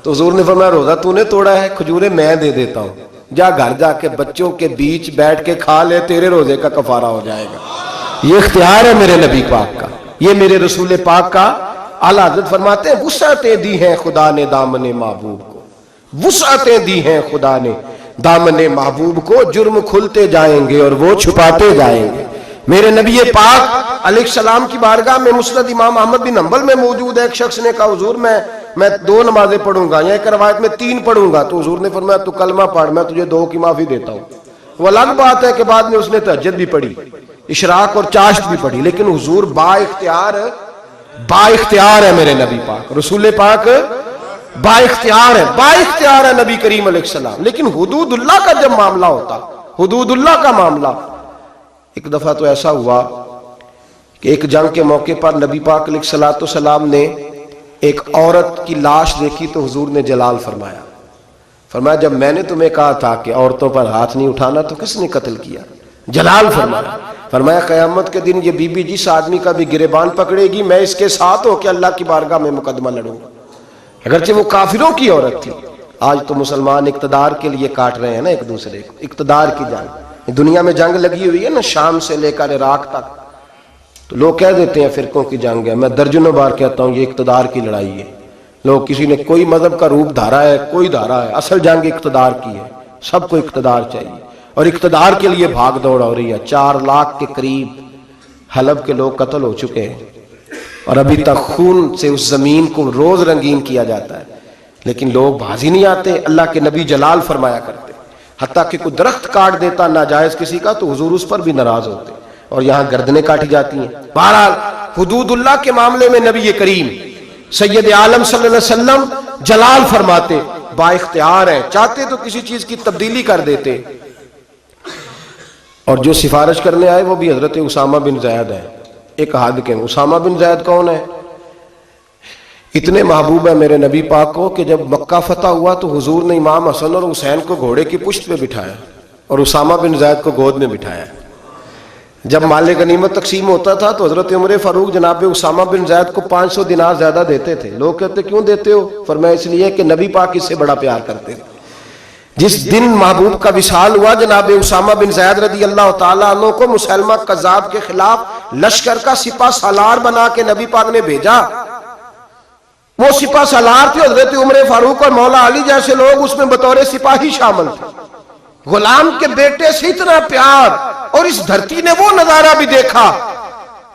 تو حضور نے فرمایا روزہ تو نے توڑا ہے، کھجوریں میں دے دیتا ہوں، جا گھر جا کے بچوں کے بیچ بیٹھ کے کھا لے، تیرے روزے کا کفارہ ہو جائے گا۔ یہ اختیار ہے میرے نبی پاک کا، یہ میرے رسول پاک کا۔ اعلیٰ حضرت فرماتے ہیں وسعتیں دی ہیں خدا نے دامن محبوب کو، وسعتیں دی ہیں خدا نے دامن محبوب کو، جرم کھلتے جائیں گے اور وہ چھپاتے جائیں گے، میرے نبی پاک علیہ السلام کی بارگاہ میں مسند امام احمد بن حنبل میں موجود ہے، ایک شخص نے کہا حضور میں 2 نمازیں پڑھوں گا، یا ایک روایت میں 3 پڑھوں گا، تو حضور نے فرمایا تو کلمہ پڑھ، میں تجھے 2 کی معافی دیتا ہوں۔ وہ الگ بات ہے کہ بعد میں اس نے تہجد بھی پڑھی، اشراق اور چاشت بھی پڑھی، لیکن حضور با اختیار ہے میرے نبی پاک، رسول پاک با اختیار ہے نبی کریم علیہ السلام۔ لیکن حدود اللہ کا جب معاملہ ہوتا، حدود اللہ کا معاملہ، ایک دفعہ تو ایسا ہوا کہ ایک جنگ کے موقع پر نبی پاک علیہ السلام نے ایک عورت کی لاش دیکھی تو حضور نے جلال فرمایا جب میں نے تمہیں کہا تھا کہ عورتوں پر ہاتھ نہیں اٹھانا تو کس نے قتل کیا؟ جلال فرمایا قیامت کے دن یہ بی بی جس آدمی کا بھی گریبان پکڑے گی میں اس کے ساتھ ہو کے اللہ کی بارگاہ میں مقدمہ لڑوں گا، اگرچہ وہ کافروں کی عورت تھی۔ آج تو مسلمان اقتدار کے لیے کاٹ رہے ہیں نا ایک دوسرے کو، اقتدار کی جنگ، دنیا میں جنگ لگی ہوئی ہے نا، شام سے لے کر عراق تک، تو لوگ کہہ دیتے ہیں فرقوں کی جنگ ہے، میں درجنوں بار کہتا ہوں یہ اقتدار کی لڑائی ہے۔ لوگ کسی نے کوئی مذہب کا روپ دھارا ہے، کوئی دھارا ہے، اصل جنگ اقتدار کی ہے، سب کو اقتدار چاہیے، اور اقتدار کے لیے بھاگ دوڑ ہو رہی ہے۔ 4 لاکھ کے قریب حلب کے لوگ قتل ہو چکے ہیں، اور ابھی تک خون سے اس زمین کو روز رنگین کیا جاتا ہے، لیکن لوگ بازی نہیں آتے۔ اللہ کے نبی جلال فرمایا کرتے، حتیٰ کہ کوئی درخت کاٹ دیتا ناجائز کسی کا تو حضور اس پر بھی ناراض ہوتے، اور یہاں گردنیں کاٹی جاتی ہیں۔ بہرحال حدود اللہ کے معاملے میں نبی کریم سید عالم صلی اللہ علیہ وسلم جلال فرماتے، با اختیار ہیں، چاہتے تو کسی چیز کی تبدیلی کر دیتے۔ اور جو سفارش کرنے آئے وہ بھی حضرت اسامہ بن زید ہے۔ ایک حد کے اسامہ بن زید کون ہے؟ اتنے محبوب ہے میرے نبی پاک کو کہ جب مکہ فتح ہوا تو حضور نے امام حسن اور حسین کو گھوڑے کی پشت پہ بٹھایا اور اسامہ بن زید کو گود میں بٹھایا۔ جب مال غنیمت تقسیم ہوتا تھا تو حضرت عمر فاروق جناب اسامہ بن زید کو 500 دینار زیادہ دیتے تھے۔ لوگ کہتے کیوں دیتے ہو؟ فرمایا اس لیے کہ نبی پاک اس سے بڑا پیار کرتے تھے۔ جس دن محبوب کا وصال ہوا جناب اسامہ بن زید رضی اللہ تعالیٰ عنہ کو مسلمہ کذاب کے خلاف لشکر کا سپہ سالار بنا کے نبی پاک نے بھیجا۔ وہ سپہ سالار تھے حضرت عمر فاروق اور مولا علی جیسے لوگ اس میں بطور سپاہی شامل تھے۔ غلام کے بیٹے سے اتنا پیار، اور اس دھرتی نے وہ نظارہ بھی دیکھا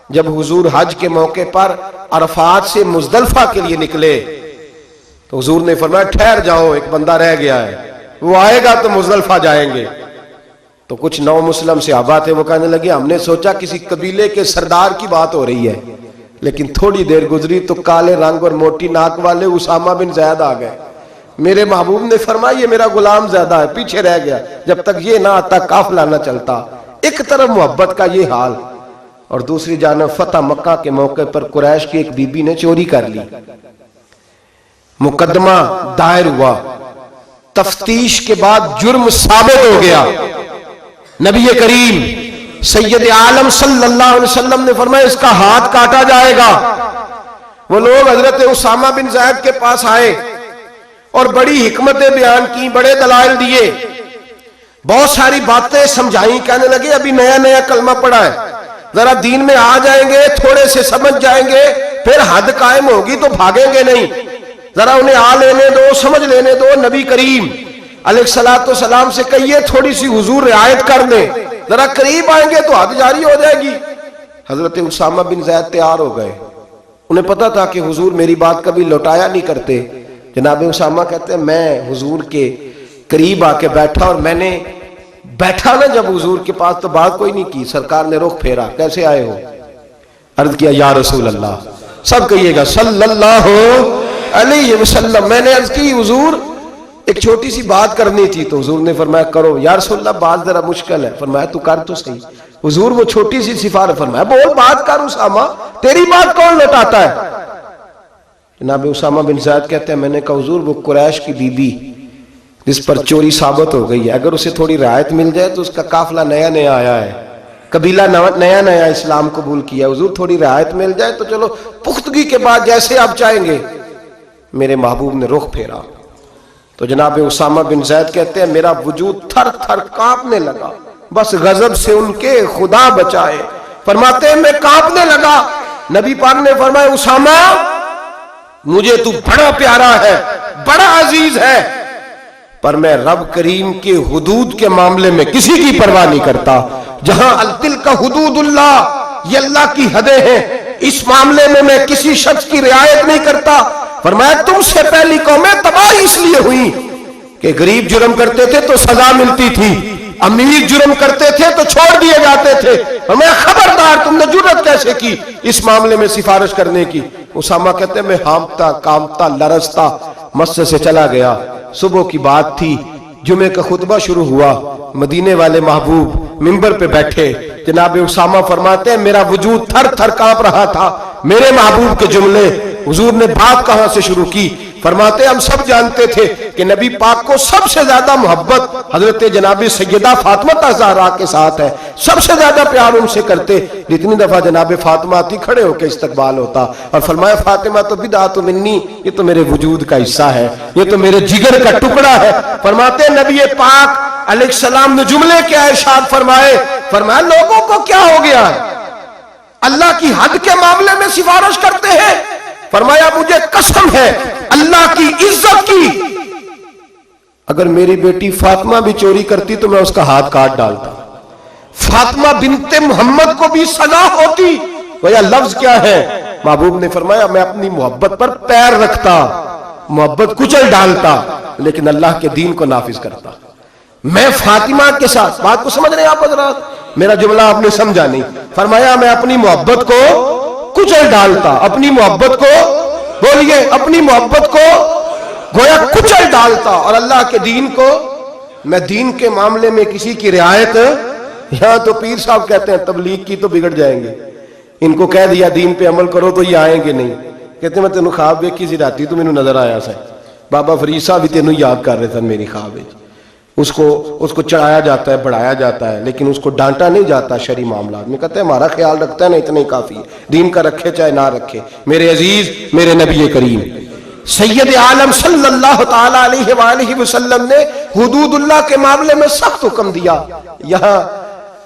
جب حضور حج کے موقع پر عرفات سے مزدلفہ کے لیے نکلے تو حضور نے فرمایا ٹھہر جاؤ، ایک بندہ رہ گیا ہے، وہ آئے گا تو مزدلفہ جائیں گے۔ تو کچھ نو مسلم صحابہ تھے، وہ کہنے لگے ہم نے سوچا کسی قبیلے کے سردار کی بات ہو رہی ہے، لیکن تھوڑی دیر گزری تو کالے رنگ اور موٹی ناک والے اسامہ بن زید آ گئے۔ میرے محبوب نے فرمایا یہ میرا غلام زیادہ ہے، پیچھے رہ گیا، جب تک یہ نہ آتا قافلہ نہ چلتا۔ ایک طرف محبت کا یہ حال، اور دوسری جانب فتح مکہ کے موقع پر قریش کی ایک بی بی نے چوری کر لی، مقدمہ دائر ہوا، تفتیش کے بعد جرم ثابت ہو گیا۔ نبی کریم سید عالم صلی اللہ علیہ وسلم نے فرمایا اس کا ہاتھ کاٹا جائے گا۔ وہ لوگ حضرت اسامہ بن زید کے پاس آئے اور بڑی حکمتیں بیان کی، بڑے دلائل دیے، بہت ساری باتیں سمجھائیں، کہنے لگے ابھی نیا نیا کلمہ پڑھا ہے، ذرا دین میں آ جائیں گے، تھوڑے سے سمجھ جائیں گے، پھر حد قائم ہوگی تو بھاگیں گے نہیں، ذرا انہیں آ لینے دو، سمجھ لینے دو۔ نبی کریم علیہ السلام سے کہیے تھوڑی سی حضور رعایت کر لیں، ذرا قریب آئیں گے تو حد جاری ہو جائے گی۔ حضرت اسامہ بن زید تیار ہو گئے، انہیں پتا تھا کہ حضور میری بات کبھی لوٹایا نہیں کرتے۔ جناب اسامہ کہتے ہیں میں حضور کے قریب آ کے بیٹھا، اور میں نے بیٹھا نا جب حضور کے پاس تو بات کوئی نہیں کی، سرکار نے رخ پھیرا، کیسے آئے ہو؟ عرض کیا یا رسول اللہ، سب کہیے گا صلی اللہ علیہ وسلم۔ میں نے عرض کی حضور ایک چھوٹی سی بات کرنی تھی، تو حضور نے فرمایا کرو۔ یا رسول اللہ بات ذرا مشکل ہے، فرمایا تو کر تو صحیح۔ حضور وہ چھوٹی سی سفارش، فرمایا بول بات کر اسامہ، تیری بات کون لوٹاتا ہے؟ جناب اسامہ بن زید کہتے ہیں میں نے کہا حضور وہ قریش کی بی بی جس پر چوری ثابت ہو گئی ہے، اگر اسے تھوڑی رعایت مل جائے تو اس کا قافلہ نیا نیا آیا ہے، قبیلہ نیا نیا اسلام قبول کیا، حضور تھوڑی رعایت مل جائے تو چلو پختگی کے بعد جیسے آپ چاہیں گے۔ میرے محبوب نے رخ پھیرا تو جناب اسامہ بن زید کہتے ہیں میرا وجود تھر تھر کانپنے لگا، بس غضب سے ان کے خدا بچائے۔ فرماتے ہیں میں کانپنے لگا، نبی پاک نے فرمایا اسامہ مجھے تو بڑا پیارا ہے، بڑا عزیز ہے، پر میں رب کریم کے حدود کے معاملے میں کسی کی پرواہ نہیں کرتا۔ جہاں الدل کا حدود اللہ، یہ اللہ کی حدیں ہیں، اس معاملے میں کسی شخص کی رعایت نہیں کرتا۔ فرمایا تم سے پہلی قومیں تباہ اس لیے ہوئی کہ غریب جرم کرتے تھے تو سزا ملتی تھی، امیر جرم کرتے تھے تو چھوڑ دیے جاتے تھے۔ ہمیں خبردار، تم نے جرأت کیسے کی اس معاملے میں سفارش کرنے کی؟ اسامہ کہتے ہیں میں ہامتا کامتا لرزتا مسجد سے چلا گیا، صبح کی بات تھی، جمعے کا خطبہ شروع ہوا، مدینے والے محبوب منبر پہ بیٹھے، جناب اسامہ فرماتے ہیں میرا وجود تھر تھر کانپ رہا تھا، میرے محبوب کے جملے، حضور نے بات کہاں سے شروع کی؟ فرماتے ہم سب جانتے تھے کہ نبی پاک کو سب سے زیادہ محبت حضرت جناب سیدہ فاطمہ زہرا کے ساتھ ہے، سب سے زیادہ پیار ان سے کرتے۔ جتنی دفعہ جناب فاطمہ آتی کھڑے ہو کے استقبال ہوتا اور فرمایا فاطمہ تو بدعت منی، یہ تو میرے وجود کا حصہ ہے، یہ تو میرے جگر کا ٹکڑا ہے۔ فرماتے نبی پاک علیہ السلام نے جملے کیا ارشاد فرمائے؟ فرمایا لوگوں کو کیا ہو گیا ہے، اللہ کی حد کے معاملے میں سفارش کرتے ہیں؟ فرمایا مجھے قسم ہے اللہ کی عزت کی، اگر میری بیٹی فاطمہ بھی چوری کرتی تو میں اس کا ہاتھ کاٹ ڈالتا، فاطمہ بنت محمد کو بھی سزا ہوتی۔ وہ لفظ کیا ہے؟ محبوب نے فرمایا میں اپنی محبت پر پیر رکھتا، محبت کچل ڈالتا، لیکن اللہ کے دین کو نافذ کرتا۔ میں فاطمہ کے ساتھ، بات کو سمجھ رہے ہیں آپ حضرات؟ میرا جملہ آپ نے سمجھا نہیں۔ فرمایا میں اپنی محبت کو کچل ڈالتا، اپنی محبت کو، بولیے، اپنی محبت کو گویا کچل ڈالتا، اور اللہ کے دین کو، میں دین کے معاملے میں کسی کی رعایت، یہاں تو پیر صاحب کہتے ہیں تبلیغ کی تو بگڑ جائیں گے، ان کو کہہ دیا دین پہ عمل کرو تو یہ آئیں گے نہیں۔ کہتے ہیں میں تینوں خواب دیکھی سی راتی تو مینوں نظر آیا سا، بابا فرید صاحب بھی تینوں یاد کر رہے تھے میری خواب ہے۔ اس کو چڑھایا جاتا ہے، بڑھایا جاتا ہے، لیکن اس کو ڈانٹا نہیں جاتا شرعی معاملات میں۔ کہتے ہیں ہمارا خیال رکھتا ہے نا اتنا ہی کافی ہے، دین کا رکھے چاہے نہ رکھے۔ میرے عزیز، میرے نبی کریم سید عالم صلی اللہ تعالی علیہ وآلہ وسلم نے حدود اللہ کے معاملے میں سخت حکم دیا۔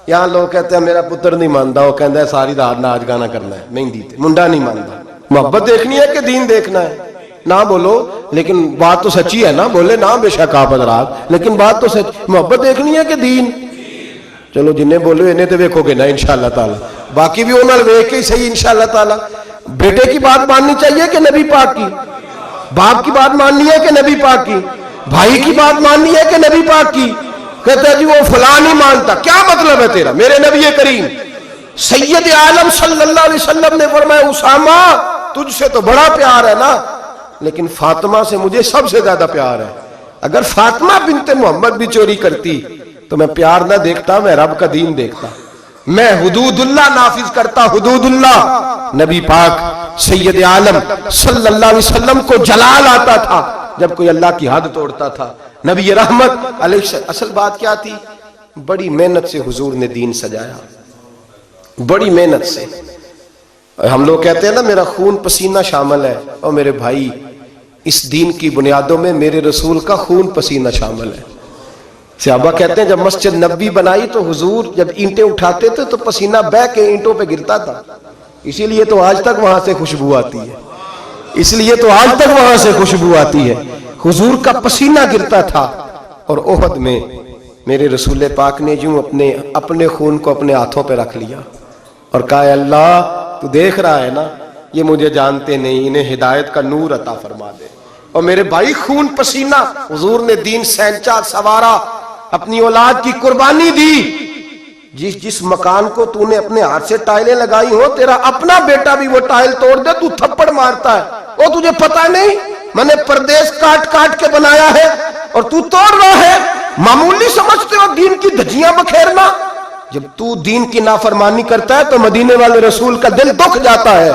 یہاں لوگ کہتے ہیں میرا پتر نہیں مانتا، وہ کہتا ہے ساری رات ناچ گانا کرنا ہے، مہندی تے منڈا نہیں مانتا۔ محبت دیکھنی ہے کہ دین دیکھنا ہے؟ نہ بولو لیکن بات تو سچی ہے نا، بولے نہ بے شک آپ حضرات، لیکن بات تو سچ، محبت دیکھنی ہے کہ دین؟ چلو جنہیں بولو انہیں تو دیکھو گے نا انشاءاللہ تعالی، باقی بھی انہوں نے دیکھ کے صحیح انشاءاللہ تعالی۔ بیٹے کی بات ماننی چاہیے کہ نبی پاک کی؟ باپ کی بات ماننی ہے کہ نبی پاک کی؟ بھائی کی بات ماننی ہے کہ نبی پاک کی؟ کہتا ہے جی وہ فلاں نہیں مانتا، کیا مطلب ہے تیرا؟ میرے نبی کریم سید عالم صلی اللہ علیہ وسلم نے فرمایا اسامہ تجھ سے تو بڑا پیار ہے نا، لیکن فاطمہ سے مجھے سب سے زیادہ پیار ہے۔ اگر فاطمہ بنت محمد بھی چوری کرتی تو میں پیار نہ دیکھتا، میں رب کا دین دیکھتا، میں حدود اللہ نافذ کرتا، حدود اللہ۔ نبی پاک سید عالم صلی اللہ علیہ وسلم کو جلال آتا تھا جب کوئی اللہ کی حد توڑتا تھا۔ نبی رحمت علیہ السلام، اصل بات کیا تھی؟ بڑی محنت سے حضور نے دین سجایا، بڑی محنت سے۔ ہم لوگ کہتے ہیں نا میرا خون پسینہ شامل ہے، اور میرے بھائی اس دین کی بنیادوں میں میرے رسول کا خون پسینہ شامل ہے۔ صحابہ کہتے ہیں جب مسجد نبوی بنائی تو حضور جب اینٹیں اٹھاتے تھے تو پسینہ بہہ کے اینٹوں پہ گرتا تھا، اسی لیے تو آج تک وہاں سے خوشبو آتی ہے، اس لیے تو آج تک وہاں سے خوشبو آتی ہے، حضور کا پسینہ گرتا تھا۔ اور احد میں میرے رسول پاک نے یوں اپنے خون کو اپنے ہاتھوں پہ رکھ لیا اور کہا اے اللہ تو دیکھ رہا ہے نا، یہ مجھے جانتے نہیں، انہیں ہدایت کا نور عطا فرما دے۔ اور میرے بھائی خون پسینہ حضور نے دین سینچا، سوارا، اپنی اولاد کی قربانی دی۔ جس مکان کو تو نے اپنے ہاتھ سے ٹائلیں لگائی ہو، تیرا اپنا بیٹا بھی وہ ٹائل توڑ دے تو تھپڑ مارتا ہے، وہ تجھے پتا نہیں میں نے پردیس کاٹ کاٹ کے بنایا ہے اور تو توڑ رہا ہے؟ معمولی سمجھتے ہو دین کی دھجیاں بکھیرنا؟ جب تو دین کی نافرمانی کرتا ہے تو مدینے والے رسول کا دل دکھ جاتا ہے۔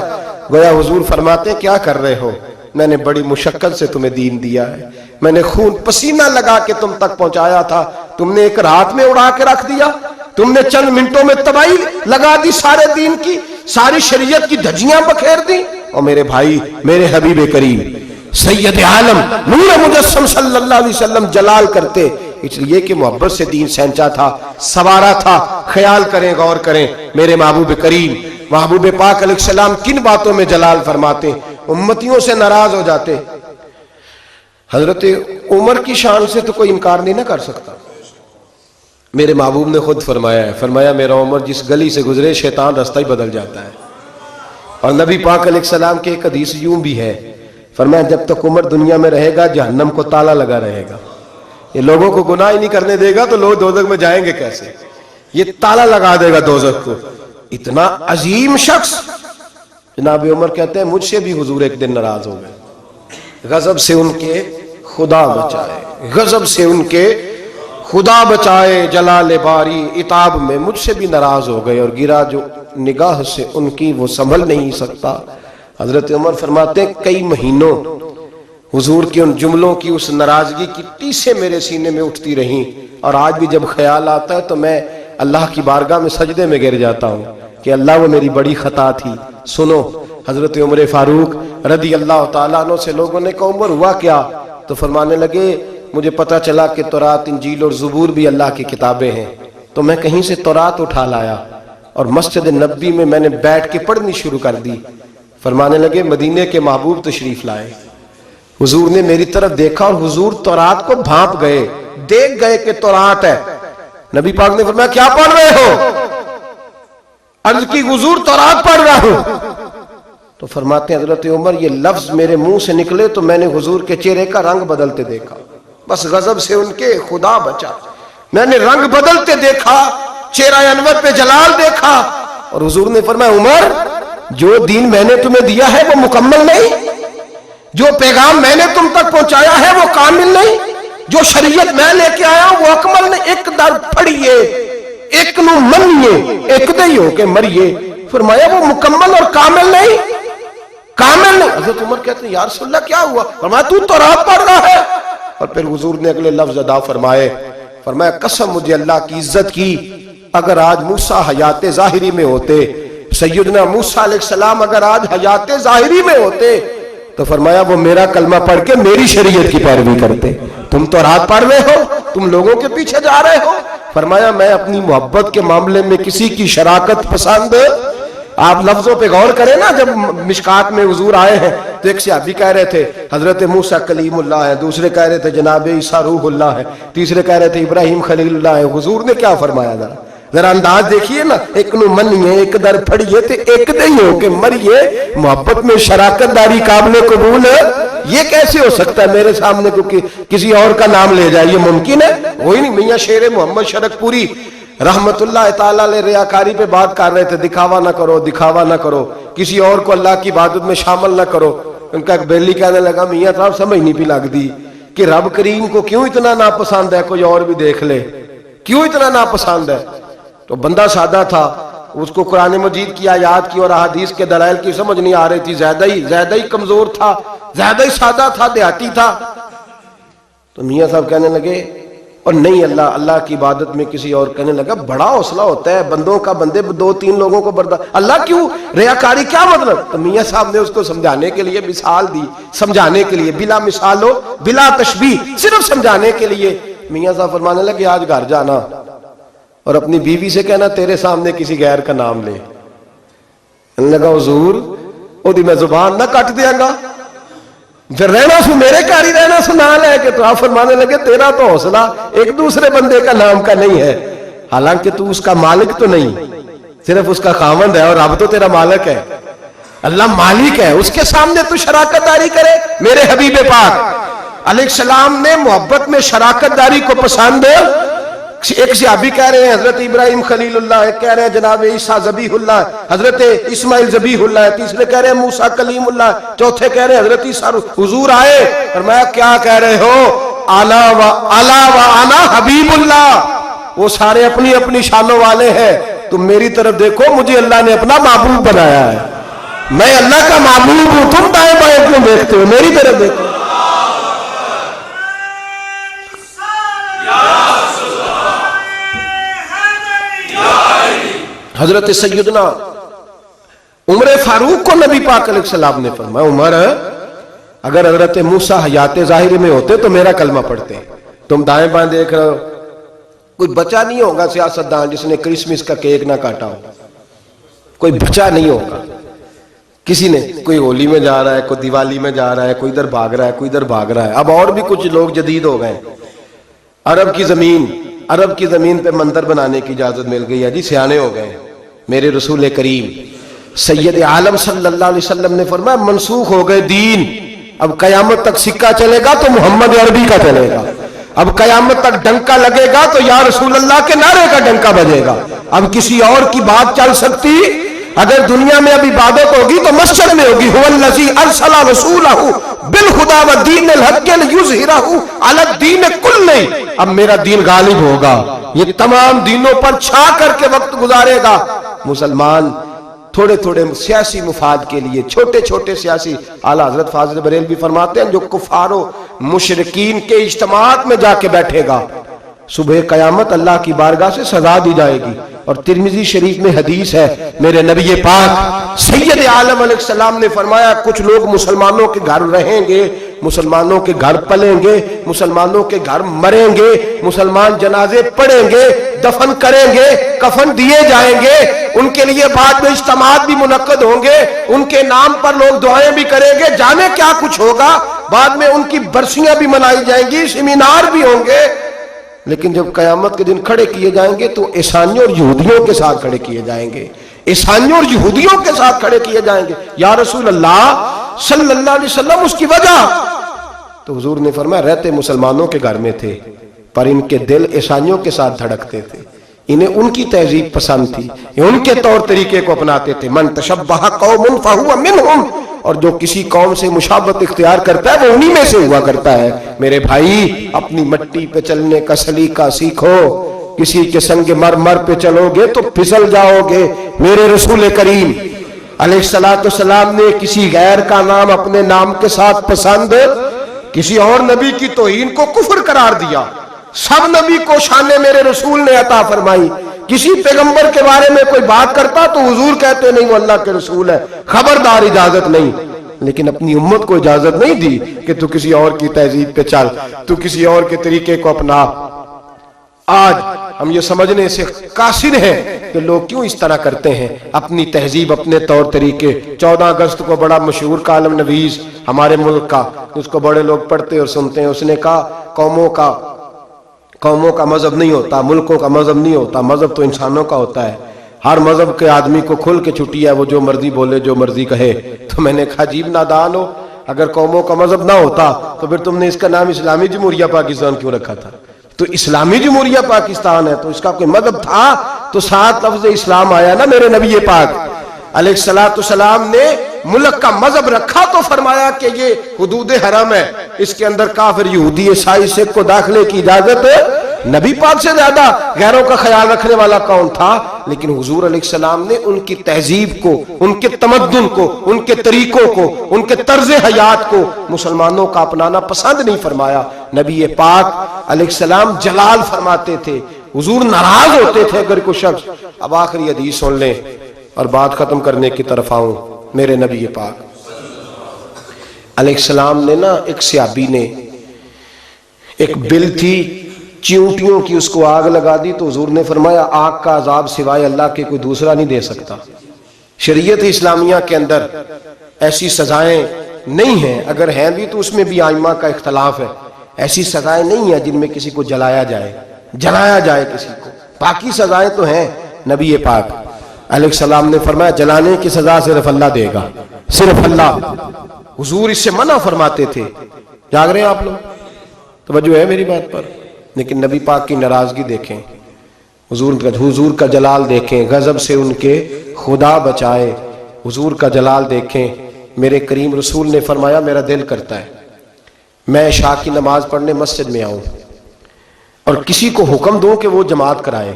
گویا حضور فرماتے کیا کر رہے ہو؟ میں نے بڑی مشقت سے تمہیں دین دیا ہے، میں نے خون پسینہ لگا کے تم تک پہنچایا تھا، تم نے ایک رات میں اڑا کے رکھ دیا، تم نے چند منٹوں میں تباہی لگا دی سارے دین کی، ساری شریعت کی دھجیاں بکھیر دی۔ اور میرے بھائی، میرے حبیب کریم سید عالم نور مجسم صلی اللہ علیہ وسلم جلال کرتے اس لیے کہ محبت سے دین سینچا تھا، سوارا تھا۔ خیال کریں، غور کریں، میرے محبوب کریم محبوب پاک علیہ السلام کن باتوں میں جلال فرماتے، امتیوں سے ناراض ہو جاتے۔ حضرت عمر کی شان سے تو کوئی انکار نہیں نہ کر سکتا، میرے محبوب نے خود فرمایا ہے، فرمایا میرا عمر جس گلی سے گزرے شیطان راستہ ہی بدل جاتا ہے. اور نبی پاک علیہ السلام کی ایک حدیث یوں بھی ہے، فرمایا جب تک عمر دنیا میں رہے گا جہنم کو تالا لگا رہے گا. یہ لوگوں کو گناہ ہی نہیں کرنے دے گا تو لوگ دوزخ میں جائیں گے کیسے؟ یہ تالا لگا دے گا دوزخ کو. اتنا عظیم شخص جناب عمر کہتے ہیں مجھ سے بھی حضور ایک دن ناراض ہو گئے. غضب سے ان کے خدا بچائے، غضب سے ان کے خدا بچائے، جلال باری عتاب میں مجھ سے بھی ناراض ہو گئے اور گرا جو نگاہ سے ان کی وہ سنبھل نہیں سکتا. حضرت عمر فرماتے ہیں کئی مہینوں حضور کے ان جملوں کی اس ناراضگی کی ٹیسیں میرے سینے میں اٹھتی رہیں، اور آج بھی جب خیال آتا ہے تو میں اللہ کی بارگاہ میں سجدے میں گر جاتا ہوں کہ اللہ وہ میری بڑی خطا تھی. سنو حضرت عمر فاروق رضی اللہ تعالیٰ عنہ سے لوگوں نے کہا عمر ہوا کیا؟ تو فرمانے لگے مجھے پتا چلا کہ تورات انجیل اور زبور بھی اللہ کی کتابیں ہیں، تو میں کہیں سے تورات اٹھا لایا اور مسجد نبوی میں نے بیٹھ کے پڑھنی شروع کر دی. فرمانے لگے مدینے کے محبوب تشریف لائے، حضور نے میری طرف دیکھا اور حضور تورات کو بھانپ گئے، دیکھ گئے کہ تورات ہے. نبی پاک نے فرمایا کیا پڑھ رہے ہو؟ عرض کی حضور تورات پڑھ رہا ہوں. تو فرماتے ہیں حضرت عمر یہ لفظ میرے منہ سے نکلے تو میں نے حضور کے چہرے کا رنگ بدلتے دیکھا. بس غضب سے ان کے خدا بچا، میں نے رنگ بدلتے دیکھا، چہرہ انور پہ جلال دیکھا. اور حضور نے فرمایا عمر جو دین میں نے تمہیں دیا ہے وہ مکمل نہیں، جو پیغام میں نے تم تک پہنچایا ہے وہ کامل نہیں، جو شریعت میں لے کے آیا وہ اکمل نہیں. ایک در پڑھیے ایک نو منیے ایک دئی ہو کے مریے. فرمایا وہ مکمل اور کامل نہیں، کامل نہیں. حضرت عمر کہتے ہیں یا رسول اللہ کیا ہوا؟ فرمایا تو تورات پڑھ رہا ہے. اور پھر حضور نے اگلے لفظ ادا فرمائے، فرمایا قسم مجھے اللہ کی عزت کی اگر آج موسیٰ حیات ظاہری میں ہوتے، سیدنا موسیٰ علیہ السلام اگر آج حیات ظاہری میں ہوتے تو فرمایا وہ میرا کلمہ پڑھ کے میری شریعت کی پیروی کرتے. تم تورات پڑھ رہے ہو، تم لوگوں کے پیچھے جا رہے ہو. فرمایا میں اپنی محبت کے معاملے میں کسی کی شراکت پسند. آپ لفظوں پہ غور کریں نا، جب مشکات میں حضور آئے ہیں تو ایک صحابی کہہ رہے تھے حضرت موسیٰ کلیم اللہ ہے، دوسرے کہہ رہے تھے جناب عیسیٰ روح اللہ ہے، تیسرے کہہ رہے تھے ابراہیم خلیل اللہ ہے. حضور نے کیا فرمایا؟ ذرا انداز دیکھیے نا، ایک نو منیے ایک در پھڑیے تے ایک دئی ہو کے مریے. محبت میں شراکت داری قابل قبول یہ کیسے ہو سکتا ہے؟ میرے سامنے کو کسی اور کا نام لے جائے، یہ ممکن ہے؟ وہی نہیں. میاں شیر محمد شرک پوری رحمت اللہ تعالیٰ علیہ ریاکاری پہ بات کر رہے تھے، دکھاوا نہ کرو، دکھاوا نہ کرو، کسی اور کو اللہ کی عبادت میں شامل نہ کرو. ان کا ایک بیلی کہنے لگا میاں صاحب سمجھ نہیں بھی لگ دی کہ رب کریم کو کیوں اتنا ناپسند ہے کوئی اور بھی دیکھ لے، کیوں اتنا ناپسند ہے؟ تو بندہ سادہ تھا، اس کو قرآن مجید کی آیات کی اور احادیث کے دلائل کی سمجھ نہیں آ رہی تھی، زیادہ ہی کمزور تھا، زیادہ ہی سادہ تھا، دیہاتی تھا. تو میاں صاحب کہنے لگے اور نہیں اللہ کی عبادت میں کسی اور. کہنے لگا بڑا حوصلہ ہوتا ہے بندوں کا، بندے دو تین لوگوں کو برداشت، اللہ کیوں ریاکاری کیا مطلب؟ تو میاں صاحب نے اس کو سمجھانے کے لیے مثال دی، سمجھانے کے لیے بلا مثال ہو بلا تشبیہ، صرف سمجھانے کے لیے. میاں صاحب فرمانے لگے آج گھر جانا اور اپنی بیوی سے کہنا تیرے سامنے کسی غیر کا نام لے. کہنے لگا حضور او دی میں زبان نہ کٹ دیاں گا، پھر رہنا سو میرے گھر ہی رہنا سو نہ لے کے. تو آپ فرمانے لگے تیرا تو حوصلہ ایک دوسرے بندے کا نام کا نہیں ہے، حالانکہ تو اس کا مالک تو نہیں، صرف اس کا خاوند ہے، اور اب تو تیرا مالک ہے، اللہ مالک ہے. اس کے سامنے تو شراکت داری کرے. میرے حبیب پاک علیہ السلام نے محبت میں شراکت داری کو پسند. ایک صحابی کہہ رہے ہیں حضرت ابراہیم خلیل اللہ، ایک کہہ رہے ہیں جناب عیسیٰ ذبیح اللہ، حضرت اسماعیل ذبیح اللہ، تیسرے کہہ رہے ہیں موسیٰ کلیم اللہ، چوتھے کہہ رہے ہیں حضرت عیسیٰ. حضور آئے فرمایا کیا کہہ رہے ہو؟ اعلیٰ و انا حبیب اللہ. وہ سارے اپنی اپنی شانوں والے ہیں، تم میری طرف دیکھو، مجھے اللہ نے اپنا محبوب بنایا ہے، میں اللہ کا محبوب ہوں. تم دائیں بائیں کیوں دیکھتے ہو؟ میری طرف دیکھو. حضرت سیدنا عمر فاروق کو نبی پاک علیہ السلام نے فرمایا عمر اگر حضرت موسیٰ حیات ظاہری میں ہوتے تو میرا کلمہ پڑھتے. تم دائیں بائیں دیکھ رہے ہو، کوئی بچہ نہیں ہوگا سیاستدان جس نے کرسمس کا کیک نہ کاٹا ہو، کوئی بچہ نہیں ہوگا. کسی نے کوئی ہولی میں جا رہا ہے، کوئی دیوالی میں جا رہا ہے، کوئی ادھر بھاگ رہا ہے، کوئی ادھر بھاگ رہا ہے. اب اور بھی کچھ لوگ جدید ہو گئے. عرب کی زمین، عرب کی زمین پہ مندر بنانے کی اجازت مل گئی ہے جی، سیانے ہو گئے۔ میرے رسول کریم سید عالم صلی اللہ علیہ وسلم نے فرمایا منسوخ ہو گئے دین، اب قیامت تک سکہ چلے گا تو محمد عربی کا چلے گا، اب قیامت تک ڈنکا لگے گا تو یا رسول اللہ کے نعرے کا ڈنکا بجے گا، اب کسی اور کی بات چل سکتی؟ اگر دنیا میں اب عبادت ہوگی تو مسجد میں ہوگی۔ هو الذی ارسل رسولہ بالہدی ودین الحق لیظہرہ علی الدین کلہ، اب میرا دین غالب ہوگا، یہ تمام دینوں پر چھا کر کے وقت گزارے گا۔ مسلمان تھوڑے تھوڑے سیاسی مفاد کے لیے، چھوٹے چھوٹے سیاسی، اعلیٰ حضرت فاضل بریلوی فرماتے ہیں جو کفار و مشرکین کے اجتماعات میں جا کے بیٹھے گا، صبح قیامت اللہ کی بارگاہ سے سزا دی جائے گی۔ اور ترمذی شریف میں حدیث ہے، میرے نبی پاک سید عالم علیہ السلام نے فرمایا کچھ لوگ مسلمانوں کے گھر رہیں گے، مسلمانوں کے گھر پلیں گے، مسلمانوں کے گھر مریں گے، مسلمان جنازے پڑھیں گے، دفن کریں گے، کفن دیے جائیں گے، ان کے لیے بعد میں اجتماعات بھی منعقد ہوں گے، ان کے نام پر لوگ دعائیں بھی کریں گے، جانے کیا کچھ ہوگا، بعد میں ان کی برسیاں بھی منائی جائیں گی، سیمینار بھی ہوں گے، لیکن جب قیامت کے دن کھڑے کیے جائیں گے تو عیسائیوں اور یہودیوں کے ساتھ کھڑے کیے جائیں گے، عیسائیوں اور یہودیوں کے ساتھ کھڑے کیے جائیں گے۔ یا رسول اللہ صلی اللہ علیہ وسلم اس کی وجہ؟ تو حضور نے فرمایا رہتے مسلمانوں کے گھر میں تھے پر ان کے دل عیسائیوں کے ساتھ دھڑکتے تھے، انہیں ان کی تہذیب پسند تھی، ان کے طور طریقے کو اپناتے تھے۔ من تشبہ قوم فہو منہم، اور جو کسی قوم سے مشابہت اختیار کرتا ہے وہ انہی میں سے ہوا کرتا ہے۔ میرے بھائی اپنی مٹی پہ چلنے کا سلیقہ سیکھو، کسی کے سنگ مرمر پہ چلو گے تو پھسل جاؤ گے۔ میرے رسول کریم علیہ السلام نے کسی غیر کا نام اپنے نام کے ساتھ پسند، کسی اور نبی کی توہین کو کفر قرار دیا۔ سب نبی کو شان میرے رسول نے عطا فرمائی، کسی پیغمبر کے بارے میں کوئی بات کرتا تو حضور کہتے نہیں وہ اللہ کے رسول ہے، خبردار اجازت نہیں، لیکن اپنی امت کو اجازت نہیں دی کہ تو کسی اور کی تہذیب پہ چل، تو کسی اور کے طریقے کو اپنا۔ آج ہم یہ سمجھنے سے قاصر ہیں کہ لوگ کیوں اس طرح کرتے ہیں، اپنی تہذیب اپنے طور طریقے۔ 14 اگست کو بڑا مشہور کالم نویس ہمارے ملک کا، اس کو بڑے لوگ پڑھتے اور سنتے ہیں، اس نے کہا قوموں کا مذہب نہیں ہوتا، ملکوں کا مذہب نہیں ہوتا، مذہب تو انسانوں کا ہوتا ہے، ہر مذہب کے آدمی کو کھل کے چھٹی ہے، وہ جو مرضی بولے جو مرضی کہے۔ تو میں نے کہا عجیب نادان ہو، اگر قوموں کا مذہب نہ ہوتا تو پھر تم نے اس کا نام اسلامی جمہوریہ پاکستان کیوں رکھا تھا؟ تو اسلامی جمہوریہ پاکستان ہے تو اس کا کوئی مذہب تھا تو ساتھ لفظ اسلام آیا نا۔ میرے نبی پاک علیہ السلام نے ملک کا مذہب رکھا تو فرمایا کہ یہ حدود حرم ہے، اس کے اندر کافر یہودی عیسائی سکھ کو داخلے کی اجازت ہے۔ نبی پاک سے زیادہ غیروں کا خیال رکھنے والا کون تھا؟ لیکن حضور علیہ السلام نے ان کی تہذیب کو، ان کے تمدن کو، ان کے طریقوں کو، ان کے طرز حیات کو مسلمانوں کا اپنانا پسند نہیں فرمایا۔ نبی پاک علیہ السلام جلال فرماتے تھے، حضور ناراض ہوتے تھے اگر کوئی شخص۔ اب آخری حدیث سن لیں اور بات ختم کرنے کی طرف آؤں۔ میرے نبی پاک علیہ السلام نے نا، ایک صحابی نے ایک بل تھی چیونٹیوں کی، اس کو آگ لگا دی تو حضور نے فرمایا آگ کا عذاب سوائے اللہ کے کوئی دوسرا نہیں دے سکتا۔ شریعت اسلامیہ کے اندر ایسی سزائیں نہیں ہیں، اگر ہیں بھی تو اس میں بھی ائمہ کا اختلاف ہے، ایسی سزائیں نہیں ہیں جن میں کسی کو جلایا جائے کسی کو، باقی سزائیں تو ہیں۔ نبی پاک علیہ السلام نے فرمایا جلانے کی سزا صرف اللہ دے گا، صرف اللہ۔ حضور اس سے منع فرماتے تھے۔ جاگ رہے ہیں آپ لوگ؟ توجہ ہے میری بات پر؟ لیکن نبی پاک کی ناراضگی دیکھیں، حضور کا جلال دیکھیں، غضب سے ان کے خدا بچائے، حضور کا جلال دیکھیں۔ میرے کریم رسول نے فرمایا میرا دل کرتا ہے میں عشاء کی نماز پڑھنے مسجد میں آؤں اور کسی کو حکم دوں کہ وہ جماعت کرائے،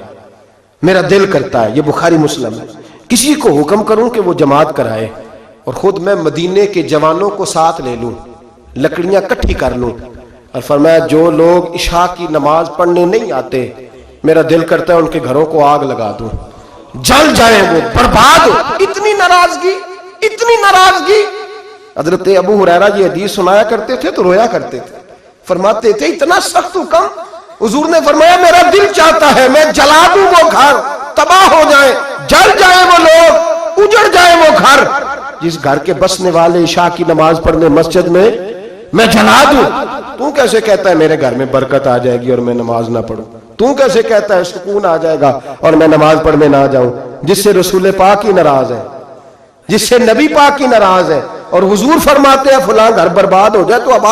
میرا دل کرتا ہے، یہ بخاری مسلم ہے، کسی کو حکم کروں کہ وہ جماعت کرائے اور خود میں مدینے کے جوانوں کو ساتھ لے لوں، لکڑیاں کٹھی کر لوں، اور فرمایا جو لوگ عشاء کی نماز پڑھنے نہیں آتے میرا دل کرتا ہے ان کے گھروں کو آگ لگا دوں، جل جائیں وہ، برباد ہو۔ اتنی ناراضگی۔ حضرت ابو ہریرہ یہ حدیث سنایا کرتے تھے تو رویا کرتے تھے، فرماتے تھے اتنا سخت حکم۔ حضور نے فرمایا میرا دل چاہتا ہے میں جلا دوں وہ گھر، تباہ ہو جائیں، جل جائیں وہ لوگ، اجڑ جائیں وہ گھر جس گھر کے بسنے والے عشاء کی نماز پڑھنے مسجد میں جلا دوں۔ تو کیسے کہتا ہے میرے گھر میں برکت آ جائے گی اور میں نماز نہ پڑھوں؟ تو کیسے کہتا ہے سکون آ جائے گا اور میں نماز پڑھنے نہ جاؤں؟ جس سے رسول پاک ہی ناراض ہے، جس سے نبی پاک ہی ناراض ہے، اور حضور فرماتے ہیں فلاں گھر برباد ہو جائے تو اب